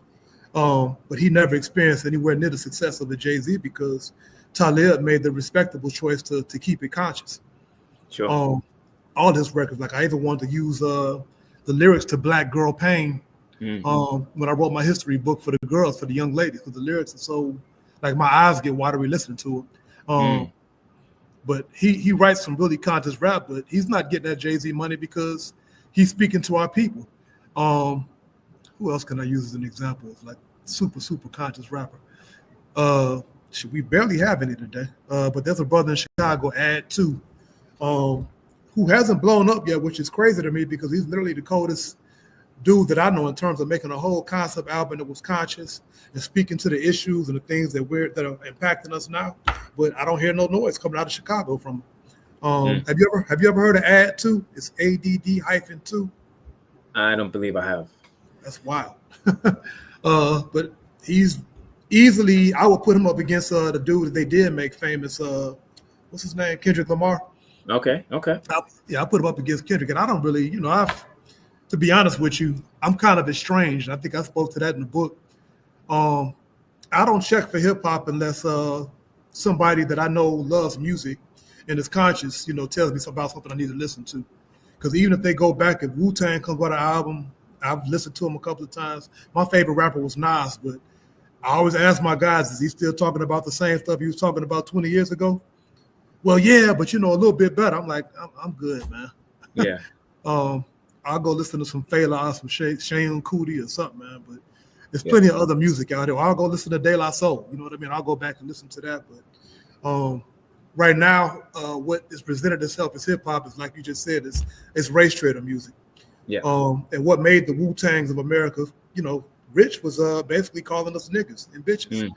[SPEAKER 2] but he never experienced anywhere near the success of the Jay-Z because Talib made the respectable choice to keep it conscious.
[SPEAKER 1] Sure.
[SPEAKER 2] All his records, like I even wanted to use the lyrics to Black Girl Pain when I wrote my history book for the girls, for the young ladies, because the lyrics are so, like my eyes get watery listening to it. But he writes some really conscious rap, but he's not getting that Jay-Z money because he's speaking to our people. Who else can I use as an example of like super conscious rapper? We barely have any today, but there's a brother in Chicago, Ad2, who hasn't blown up yet, which is crazy to me because he's literally the coldest dude that I know in terms of making a whole concept album that was conscious and speaking to the issues and the things that are impacting us now. But I don't hear no noise coming out of Chicago from him. Have you ever heard of Ad2? It's ADD-2.
[SPEAKER 1] I don't believe I have.
[SPEAKER 2] That's wild. But he's easily, I would put him up against the dude that they did make famous. What's his name? Kendrick Lamar.
[SPEAKER 1] Okay.
[SPEAKER 2] I put him up against Kendrick, and I don't really, to be honest with you, I'm kind of estranged. I think I spoke to that in the book. I don't check for hip hop unless somebody that I know loves music and is conscious, tells me about something I need to listen to. Because even if they go back, if Wu-Tang comes out an album, I've listened to him a couple of times. My favorite rapper was Nas, but I always ask my guys, is he still talking about the same stuff he was talking about 20 years ago? Well, yeah, but a little bit better. I'm like, I'm good, man.
[SPEAKER 1] Yeah.
[SPEAKER 2] I'll go listen to some Fela or some Shane Cootie or something, man. But there's plenty of other music out there. I'll go listen to De La Soul. You know what I mean? I'll go back and listen to that. But right now, what is presented itself as hip hop is, like you just said, it's race trader music.
[SPEAKER 1] Yeah.
[SPEAKER 2] And what made the Wu-Tangs of America, rich was basically calling us niggas and bitches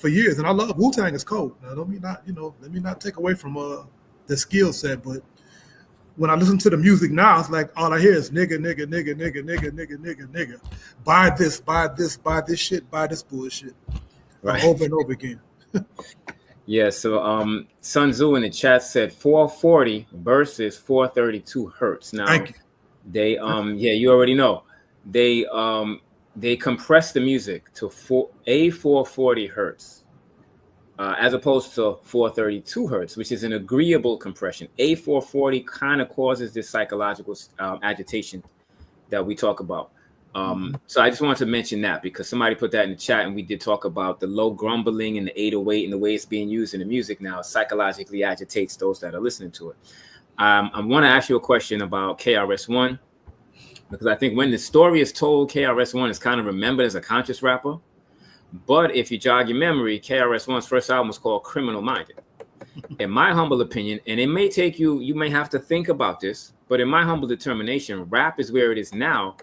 [SPEAKER 2] for years. And I love Wu-Tang is cold. Now, let me not take away from the skill set, but when I listen to the music now, it's like all I hear is nigga. Buy this shit, buy this bullshit.
[SPEAKER 1] Right.
[SPEAKER 2] Over and over again.
[SPEAKER 1] Yeah, so Sun Tzu in the chat said 440 versus 432 hertz. Now
[SPEAKER 2] Thank you.
[SPEAKER 1] They you already know. They compress the music to 440 hertz. As opposed to 432 hertz, which is an agreeable compression. A440 kind of causes this psychological agitation that we talk about. So I just wanted to mention that because somebody put that in the chat, and we did talk about the low grumbling and the 808 and the way it's being used in the music now psychologically agitates those that are listening to it. I want to ask you a question about KRS-One, because I think when the story is told, KRS-One is kind of remembered as a conscious rapper. But if you jog your memory, KRS-One's first album was called Criminal Minded. In my humble opinion, and it may take you may have to think about this, but in my humble determination, rap is where it is now,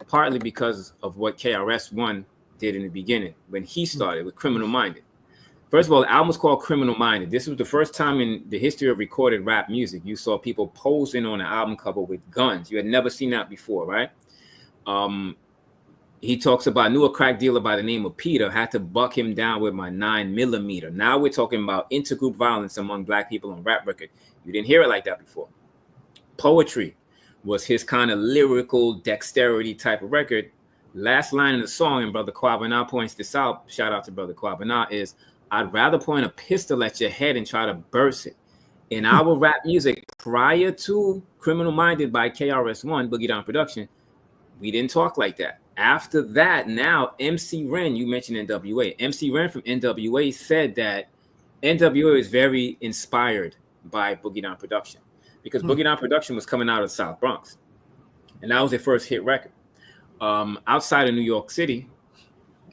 [SPEAKER 1] partly because of what KRS-One did in the beginning when he started with Criminal Minded. First of all, the album was called Criminal Minded. This was the first time in the history of recorded rap music you saw people posing on an album cover with guns. You had never seen that before, right? He talks about knew a crack dealer by the name of Peter, had to buck him down with my 9mm. Now we're talking about intergroup violence among black people on rap record. You didn't hear it like that before. Poetry was his kind of lyrical dexterity type of record. Last line in the song, and Brother Kwabena points this out, shout out to Brother Kwabena, is I'd rather point a pistol at your head and try to burst it. In our rap music, prior to Criminal Minded by KRS-One, Boogie Down Production, we didn't talk like that. After that, now MC Ren, you mentioned NWA. MC Ren from NWA said that NWA is very inspired by Boogie Down Production because Boogie Down Production was coming out of the South Bronx, and that was their first hit record. Outside of New York City,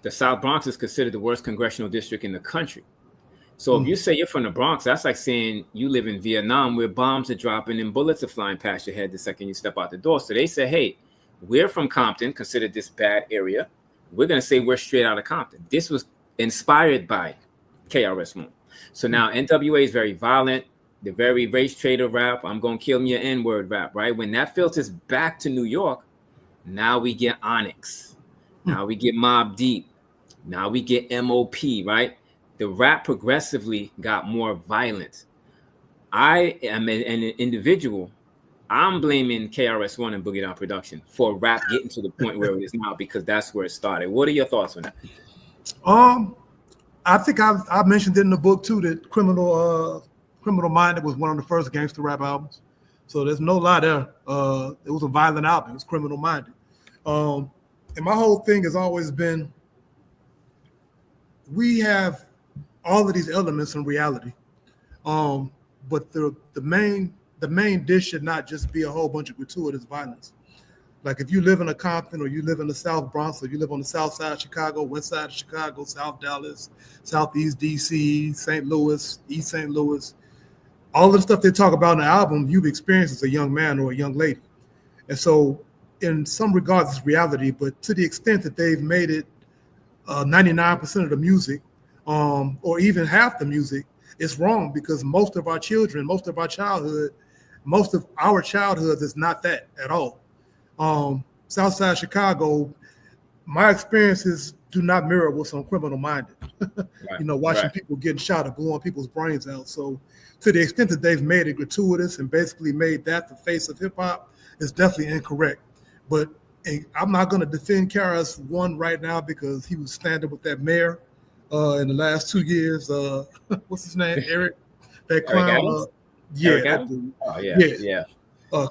[SPEAKER 1] the South Bronx is considered the worst congressional district in the country. So if you say you're from the Bronx, that's like saying you live in Vietnam where bombs are dropping and bullets are flying past your head the second you step out the door. So they say, hey, we're from Compton, considered this bad area. We're going to say we're straight out of Compton. This was inspired by KRS-One. So now NWA is very violent. The very race trader rap, I'm going to kill me an N-word rap, right? When that filters back to New York, now we get Onyx. Now we get Mobb Deep. Now we get MOP, right? The rap progressively got more violent. I am an individual. I'm blaming KRS-One and Boogie Down Production for rap getting to the point where it is now because that's where it started. What are your thoughts on that?
[SPEAKER 2] I think I mentioned it in the book too that Criminal Minded was one of the first gangster rap albums. So there's no lie there. It was a violent album. It was Criminal Minded. And my whole thing has always been we have all of these elements in reality. But the main dish should not just be a whole bunch of gratuitous violence. Like if you live in a Compton or you live in the South Bronx or you live on the South Side of Chicago, West Side of Chicago, South Dallas, Southeast DC, St. Louis, East St. Louis, all of the stuff they talk about in the album, you've experienced as a young man or a young lady. And so in some regards, it's reality, but to the extent that they've made it 99% of the music or even half the music, it's wrong because most of our children, most of our childhood is not that at all. Southside Chicago, my experiences do not mirror what's on Criminal Minded.
[SPEAKER 1] Right.
[SPEAKER 2] Watching people getting shot or blowing people's brains out. So to the extent that they've made it gratuitous and basically made that the face of hip hop is definitely incorrect. But I'm not going to defend KRS-One right now because he was standing with that mayor in the last 2 years. What's his name? Eric? That clown.
[SPEAKER 1] Eric Adams? Oh, yeah.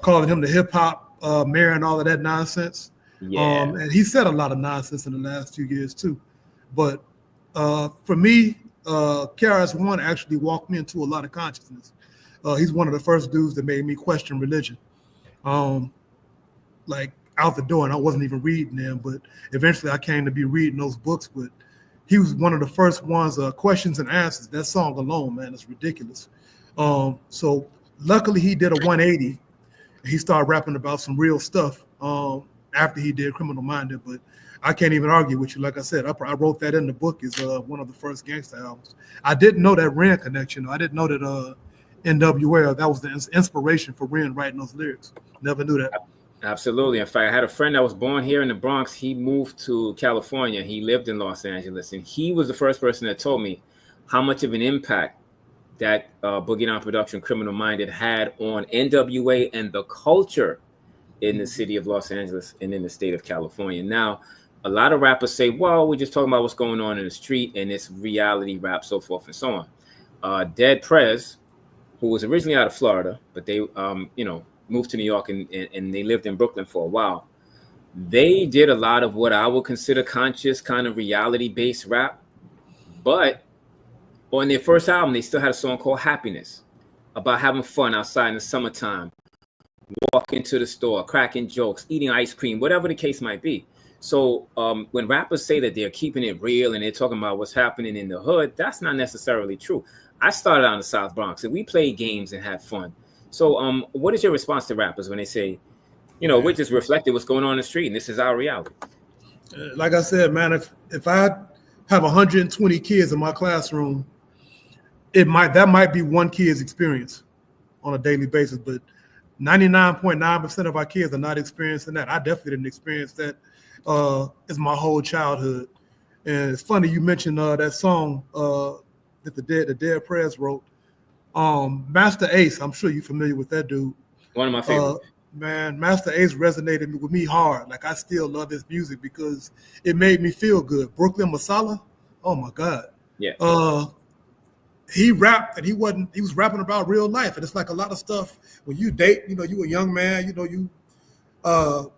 [SPEAKER 2] Calling him the hip hop mayor and all of that nonsense.
[SPEAKER 1] Yeah.
[SPEAKER 2] And he said a lot of nonsense in the last few years too. But for me, KRS-One actually walked me into a lot of consciousness. He's one of the first dudes that made me question religion. Like out the door, and I wasn't even reading them, but eventually I came to be reading those books. But he was one of the first ones, Questions and Answers. That song alone, man, is ridiculous. So luckily he did a 180. He started rapping about some real stuff after he did Criminal Minded, but I can't even argue with you. Like I said, I wrote that in the book as one of the first gangster albums. I didn't know that Ren connection. I didn't know that NWA, that was the inspiration for Ren writing those lyrics. Never knew that.
[SPEAKER 1] Absolutely. In fact, I had a friend that was born here in the Bronx. He moved to California. He lived in Los Angeles, and he was the first person that told me how much of an impact that Boogie Down Production, Criminal Minded had on NWA and the culture in the city of Los Angeles and in the state of California. Now, a lot of rappers say, well, we're just talking about what's going on in the street and it's reality rap, so forth and so on. Dead Prez, who was originally out of Florida, but they, moved to New York and they lived in Brooklyn for a while. They did a lot of what I would consider conscious kind of reality-based rap, but on their first album, they still had a song called Happiness about having fun outside in the summertime, walking to the store, cracking jokes, eating ice cream, whatever the case might be. So when rappers say that they're keeping it real and they're talking about what's happening in the hood, that's not necessarily true. I started out in the South Bronx and we played games and had fun. So what is your response to rappers when they say, we're just reflecting what's going on in the street and this is our reality?
[SPEAKER 2] Like I said, man, if I have 120 kids in my classroom, that might be one kid's experience on a daily basis, but 99.9% of our kids are not experiencing that. I definitely didn't experience that as my whole childhood. And it's funny you mentioned that song that the Dead Prez wrote. Master Ace, I'm sure you're familiar with that dude.
[SPEAKER 1] One of my favorites.
[SPEAKER 2] Man, Master Ace resonated with me hard. Like I still love his music because it made me feel good. Brooklyn Masala, oh my God.
[SPEAKER 1] Yeah.
[SPEAKER 2] He rapped and he was rapping about real life. And it's like a lot of stuff when you date, you a young man, you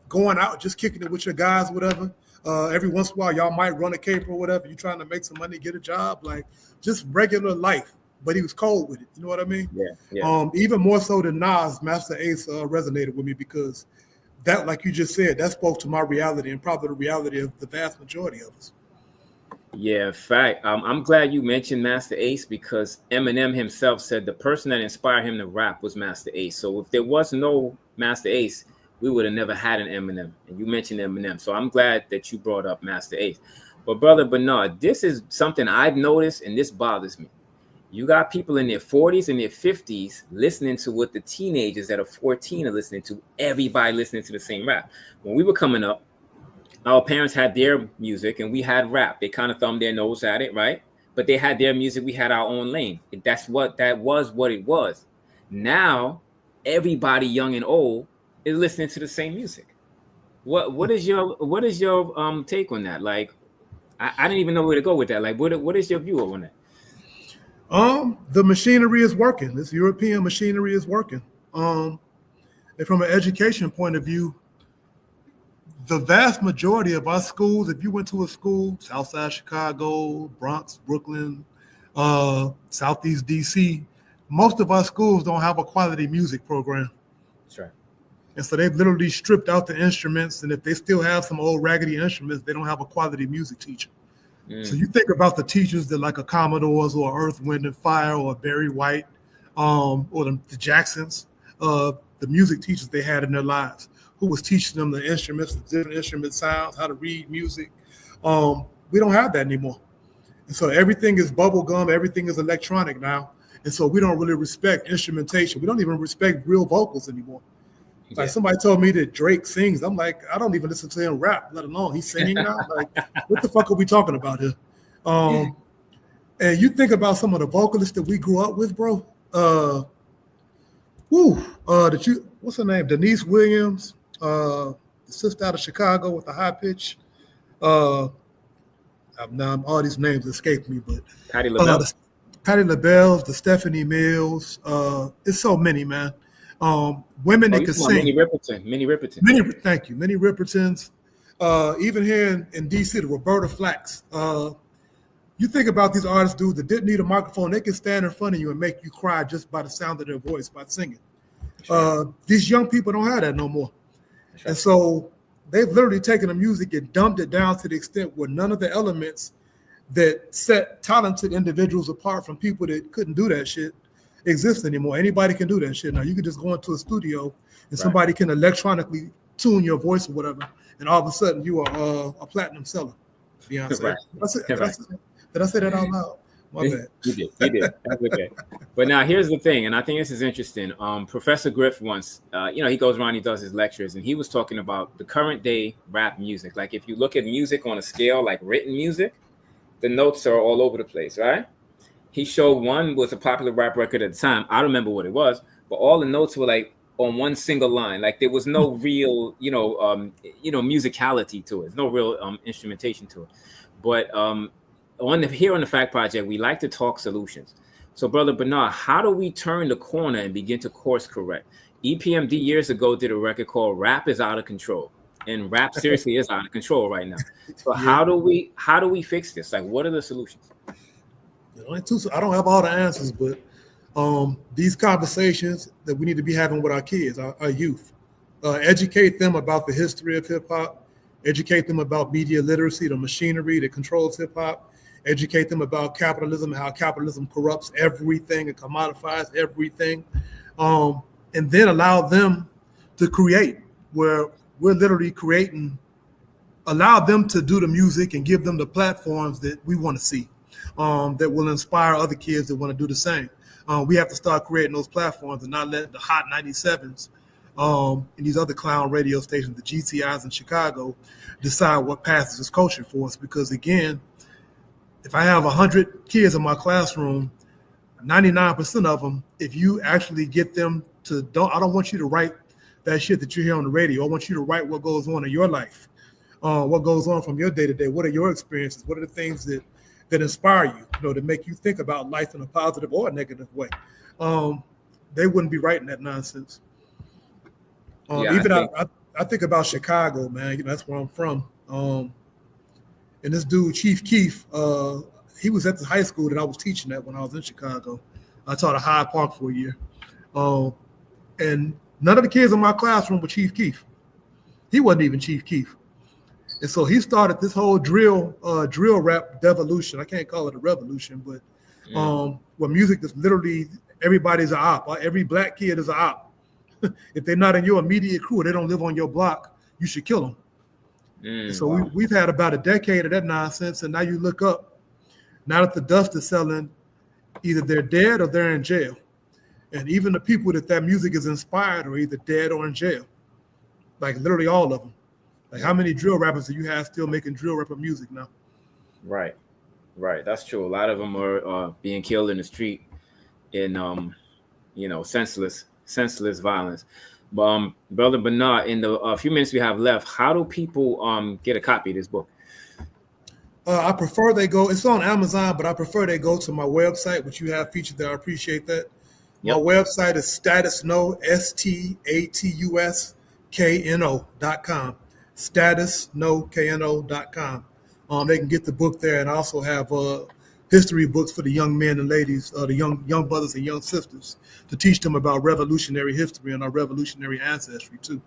[SPEAKER 2] going out, just kicking it with your guys, whatever. Every once in a while, y'all might run a cape or whatever. You're trying to make some money, get a job, like just regular life. But he was cold with it. You know what I mean?
[SPEAKER 1] Yeah.
[SPEAKER 2] Even more so than Nas, Master Ace resonated with me because that, like you just said, that spoke to my reality and probably the reality of the vast majority of us.
[SPEAKER 1] Yeah, fact. I'm glad you mentioned Master Ace because Eminem himself said the person that inspired him to rap was Master Ace. So if there was no Master Ace, we would have never had an Eminem. And you mentioned Eminem, so I'm glad that you brought up Master Ace. But brother Bernard, this is something I've noticed, and this bothers me. You got people in their 40s and their 50s listening to what the teenagers that are 14 are listening to. Everybody listening to the same rap. When we were coming up, our parents had their music and we had rap. They kind of thumbed their nose at it, right? But they had their music. We had our own lane. That was what it was. Now, everybody, young and old, is listening to the same music. What is your take on that? Like, I didn't even know where to go with that. Like, what is your view on that?
[SPEAKER 2] The machinery is working. This European machinery is working. And from an education point of view, the vast majority of our schools, if you went to a school, Southside Chicago, Bronx, Brooklyn, Southeast DC, most of our schools don't have a quality music program.
[SPEAKER 1] That's right.
[SPEAKER 2] And so they've literally stripped out the instruments. And if they still have some old raggedy instruments, they don't have a quality music teacher. So you think about the teachers that like a Commodores or Earth, Wind and Fire or Barry White or the Jacksons, the music teachers they had in their lives, who was teaching them the instruments, the different instrument sounds, how to read music. We don't have that anymore. And so everything is bubble gum, everything is electronic now. And so we don't really respect instrumentation. We don't even respect real vocals anymore. Like somebody told me that Drake sings. I'm like, I don't even listen to him rap, let alone he's singing now. Like, what the fuck are we talking about here? And you think about some of the vocalists that we grew up with, bro. What's her name? Denise Williams, the sister out of Chicago with the high pitch. Now all these names escape me, but
[SPEAKER 1] Patti LaBelle.
[SPEAKER 2] Patti LaBelle's, the Stephanie Mills. It's so many, man. Women that could sing. Minnie Riperton. Thank you. Minnie Ripertons. Even here in DC, the Roberta Flax. You think about these artists, dude, that didn't need a microphone. They can stand in front of you and make you cry just by the sound of their voice, by singing. These young people don't have that no more. And so they've literally taken the music and dumped it down to the extent where none of the elements that set talented individuals apart from people that couldn't do that shit exist anymore. Anybody can do that shit now. You can just go into a studio and somebody can electronically tune your voice or whatever, and all of a sudden you are a platinum seller. Beyonce. Right. Did I say that out loud? My bad.
[SPEAKER 1] You did. That's okay. But now here's the thing, and I think this is interesting. Professor Griff once, he goes around, he does his lectures, and he was talking about the current day rap music. Like if you look at music on a scale, like written music, the notes are all over the place, right? He showed one was a popular rap record at the time. I don't remember what it was, but all the notes were like on one single line. Like there was no real, musicality to it. There's no real instrumentation to it. But here on the Fact Project, we like to talk solutions. So, Brother Bernard, how do we turn the corner and begin to course correct? EPMD years ago did a record called "Rap is Out of Control," and rap seriously is out of control right now. So, how do we fix this? Like, what are the solutions?
[SPEAKER 2] I don't have all the answers, but these conversations that we need to be having with our kids, our youth, educate them about the history of hip hop, educate them about media literacy, the machinery that controls hip hop, educate them about capitalism, how capitalism corrupts everything and commodifies everything, and then allow them to create, where we're literally creating, allow them to do the music and give them the platforms that we want to see. That will inspire other kids that want to do the same. We have to start creating those platforms and not let the Hot 97s and these other clown radio stations, the GCIs in Chicago, decide what passes as culture for us. Because again, if I have 100 kids in my classroom, 99% of them, if you actually get them to I don't want you to write that shit that you hear on the radio. I want you to write what goes on in your life, what goes on from your day to day. What are your experiences? What are the things that inspire you, to make you think about life in a positive or a negative way. They wouldn't be writing that nonsense. I think about Chicago, man. That's where I'm from. And this dude, Chief Keef, he was at the high school that I was teaching at when I was in Chicago. I taught at Hyde Park for a year. And none of the kids in my classroom were Chief Keef. He wasn't even Chief Keef. And so he started this whole drill rap devolution. I can't call it a revolution, but where music is literally everybody's a op. Every black kid is a op. If they're not in your immediate crew, or they don't live on your block, you should kill them. And so
[SPEAKER 1] wow.
[SPEAKER 2] we've had about a decade of that nonsense, and now you look up, now that the dust is settling, either they're dead or they're in jail. And even the people that music is inspired are either dead or in jail. Like literally all of them. Like how many drill rappers do you have still making drill rapper music now?
[SPEAKER 1] Right. That's true. A lot of them are being killed in the street in, senseless violence. But Brother Bernard, in the few minutes we have left, how do people get a copy of this book?
[SPEAKER 2] I prefer it's on Amazon, but I prefer they go to my website, which you have featured there. I appreciate that.
[SPEAKER 1] Yep.
[SPEAKER 2] My website is statusno, STATUSKNO.com. Statusnokno.com. They can get the book there, and I also have history books for the young men and ladies, the young brothers and young sisters, to teach them about revolutionary history and our revolutionary ancestry too.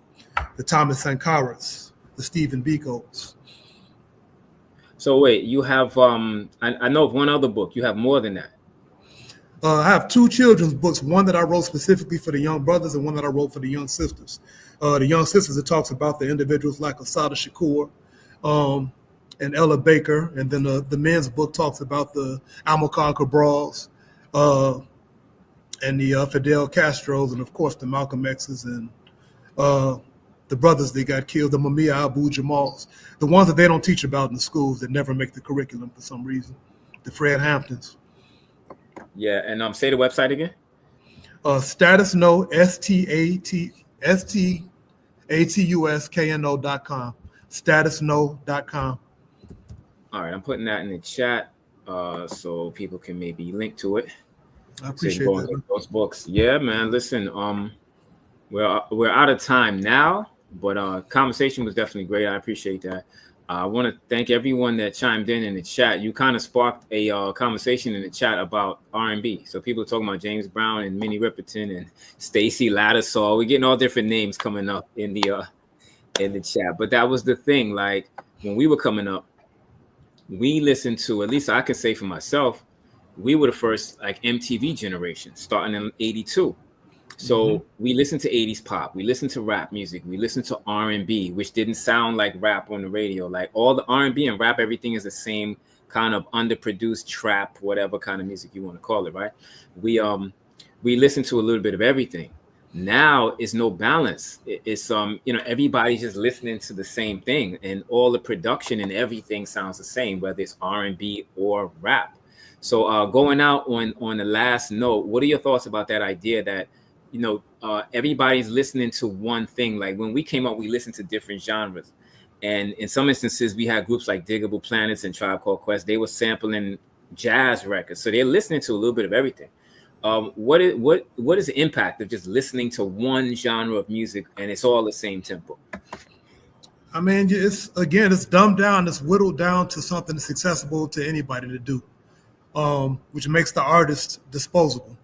[SPEAKER 2] The Thomas Sankaras, the Stephen Bikos.
[SPEAKER 1] So wait, you have I know of one other book. You have more than that.
[SPEAKER 2] I have two children's books, one that I wrote specifically for the young brothers and one that I wrote for the young sisters. The young sisters, it talks about the individuals like Assata Shakur and Ella Baker. And then the men's book talks about the Amilcar Cabrals and the Fidel Castros, and of course the Malcolm X's and the brothers that got killed, the Mumia Abu Jamals, the ones that they don't teach about in the schools that never make the curriculum for some reason, the Fred Hamptons.
[SPEAKER 1] Yeah, and say the website again.
[SPEAKER 2] Statusno, STATUSKNO.com. Statusno.com.
[SPEAKER 1] All right, I'm putting that in the chat so people can maybe link to it.
[SPEAKER 2] I appreciate
[SPEAKER 1] so
[SPEAKER 2] that.
[SPEAKER 1] Those books. Yeah, man. Listen, we're out of time now, but conversation was definitely great. I appreciate that. I want to thank everyone that chimed in the chat. You kind of sparked a conversation in the chat about R&B. So people are talking about James Brown and Minnie Riperton and Stacey Lattisaw. We're getting all different names coming up in the chat. But that was the thing. Like when we were coming up, we listened to, at least I can say for myself, we were the first like MTV generation starting in '82. So we listened to 80s pop, we listened to rap music, we listened to R&B, which didn't sound like rap on the radio. Like all the R&B and rap, everything is the same kind of underproduced trap, whatever kind of music you want to call it, right? We listened to a little bit of everything. Now it's no balance. It's everybody's just listening to the same thing, and all the production and everything sounds the same, whether it's R&B or rap. So going out on the last note, what are your thoughts about that idea that everybody's listening to one thing? Like when we came up, we listened to different genres, and in some instances we had groups like Diggable Planets and Tribe Called Quest. They were sampling jazz records, so they're listening to a little bit of everything. What is the impact of just listening to one genre of music and it's all the same tempo?
[SPEAKER 2] I mean, it's dumbed down, it's whittled down to something that's accessible to anybody to do, which makes the artist disposable.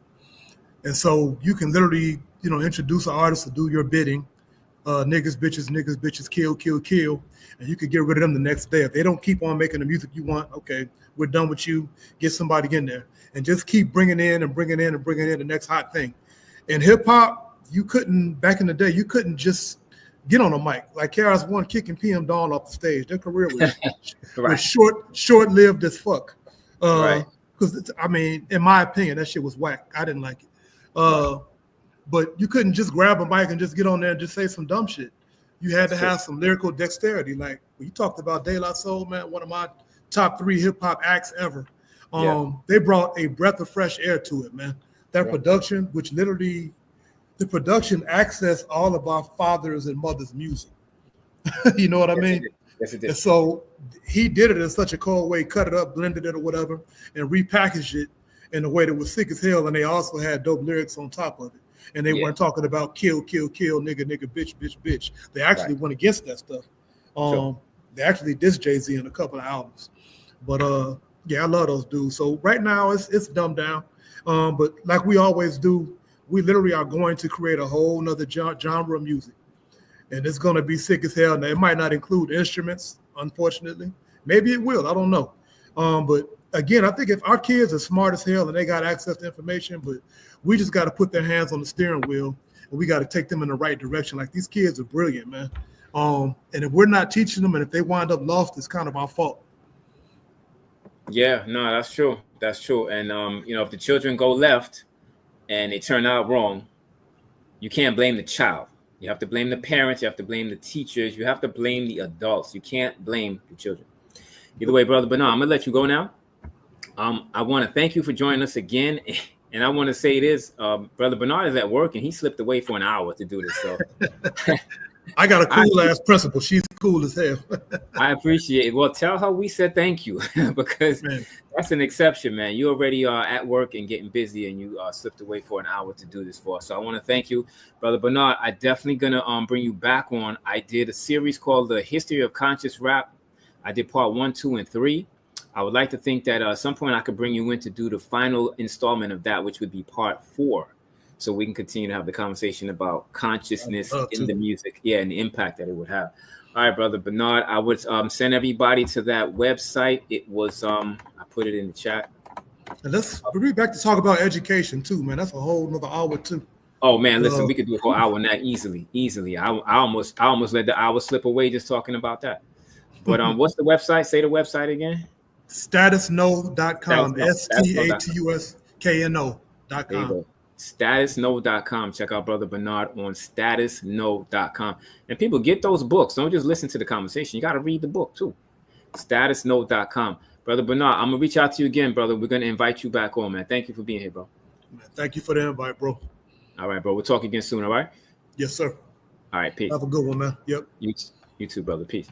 [SPEAKER 2] And so you can literally, introduce an artist to do your bidding. Niggas, bitches, kill. And you could get rid of them the next day. If they don't keep on making the music you want, okay, we're done with you. Get somebody in there. And just keep bringing in the next hot thing. In hip hop, back in the day, you couldn't just get on a mic. Like KRS-One kicking PM Dawn off the stage. Their career was,
[SPEAKER 1] right.
[SPEAKER 2] was short-lived as fuck.
[SPEAKER 1] Right.
[SPEAKER 2] Because, in my opinion, that shit was whack. I didn't like it. But you couldn't just grab a mic and just get on there and just say some dumb shit. You had to have some lyrical dexterity. Like when you talked about De La Soul, man, one of my top 3 hip hop acts ever. They brought a breath of fresh air to it, man. That production, which literally, the production accessed all of our fathers and mothers' music. You know what I mean?
[SPEAKER 1] Yes, it did.
[SPEAKER 2] And so he did it in such a cold way, cut it up, blended it or whatever, and repackaged it in a way that was sick as hell. And they also had dope lyrics on top of it. And they weren't talking about kill, nigga, bitch. They actually went against that stuff. They actually dissed Jay-Z in a couple of albums. But I love those dudes. So right now it's dumbed down. But like we always do, we literally are going to create a whole nother genre of music. And it's going to be sick as hell. Now, it might not include instruments. unfortunately. Maybe it will. I don't know. But again, I think if our kids are smart as hell and they got access to information, but we just got to put their hands on the steering wheel and we got to take them in the right direction. Like these kids are brilliant, man. And if we're not teaching them and if they wind up lost, it's kind of our fault.
[SPEAKER 1] Yeah, no, that's true. That's true. And if the children go left and they turn out wrong, you can't blame the child. You have to blame the parents. You have to blame the teachers. You have to blame the adults. You can't blame the children. Either way, Brother Bernard, I'm gonna let you go now. I want to thank you for joining us again, and I want to say this: Brother Bernard is at work, and he slipped away for an hour to do this. So
[SPEAKER 2] I got a cool ass principal. She's cool as hell.
[SPEAKER 1] I appreciate it. Well, tell her we said thank you because that's an exception, man. You already are at work and getting busy, and you slipped away for an hour to do this for us. So I want to thank you, Brother Bernard. I definitely gonna bring you back on. I did a series called The History of Conscious Rap. I did part 1, 2, and 3. I would like to think that at some point I could bring you in to do the final installment of that, which would be part 4. So we can continue to have the conversation about consciousness in the music, and the impact that it would have. All right, Brother Bernard, I would send everybody to that website. It was, I put it in the chat.
[SPEAKER 2] And we'll be back to talk about education too, man. That's a whole another hour too.
[SPEAKER 1] Oh man, listen, we could do a whole hour on that easily. I almost let the hour slip away just talking about that. But what's the website? Say the website again.
[SPEAKER 2] Statuskno.com. STATUSKNO.com.
[SPEAKER 1] Statuskno.com. Check out Brother Bernard on statuskno.com. And people, get those books. Don't just listen to the conversation. You got to read the book too. Statuskno.com. Brother Bernard, I'm going to reach out to you again, brother. We're going to invite you back on, man. Thank you for being here, bro.
[SPEAKER 2] Thank you for the invite, bro.
[SPEAKER 1] All right, bro. We'll talk again soon, all right?
[SPEAKER 2] Yes, sir.
[SPEAKER 1] All right, peace.
[SPEAKER 2] Have a good one, man. Yep.
[SPEAKER 1] You too, brother. Peace.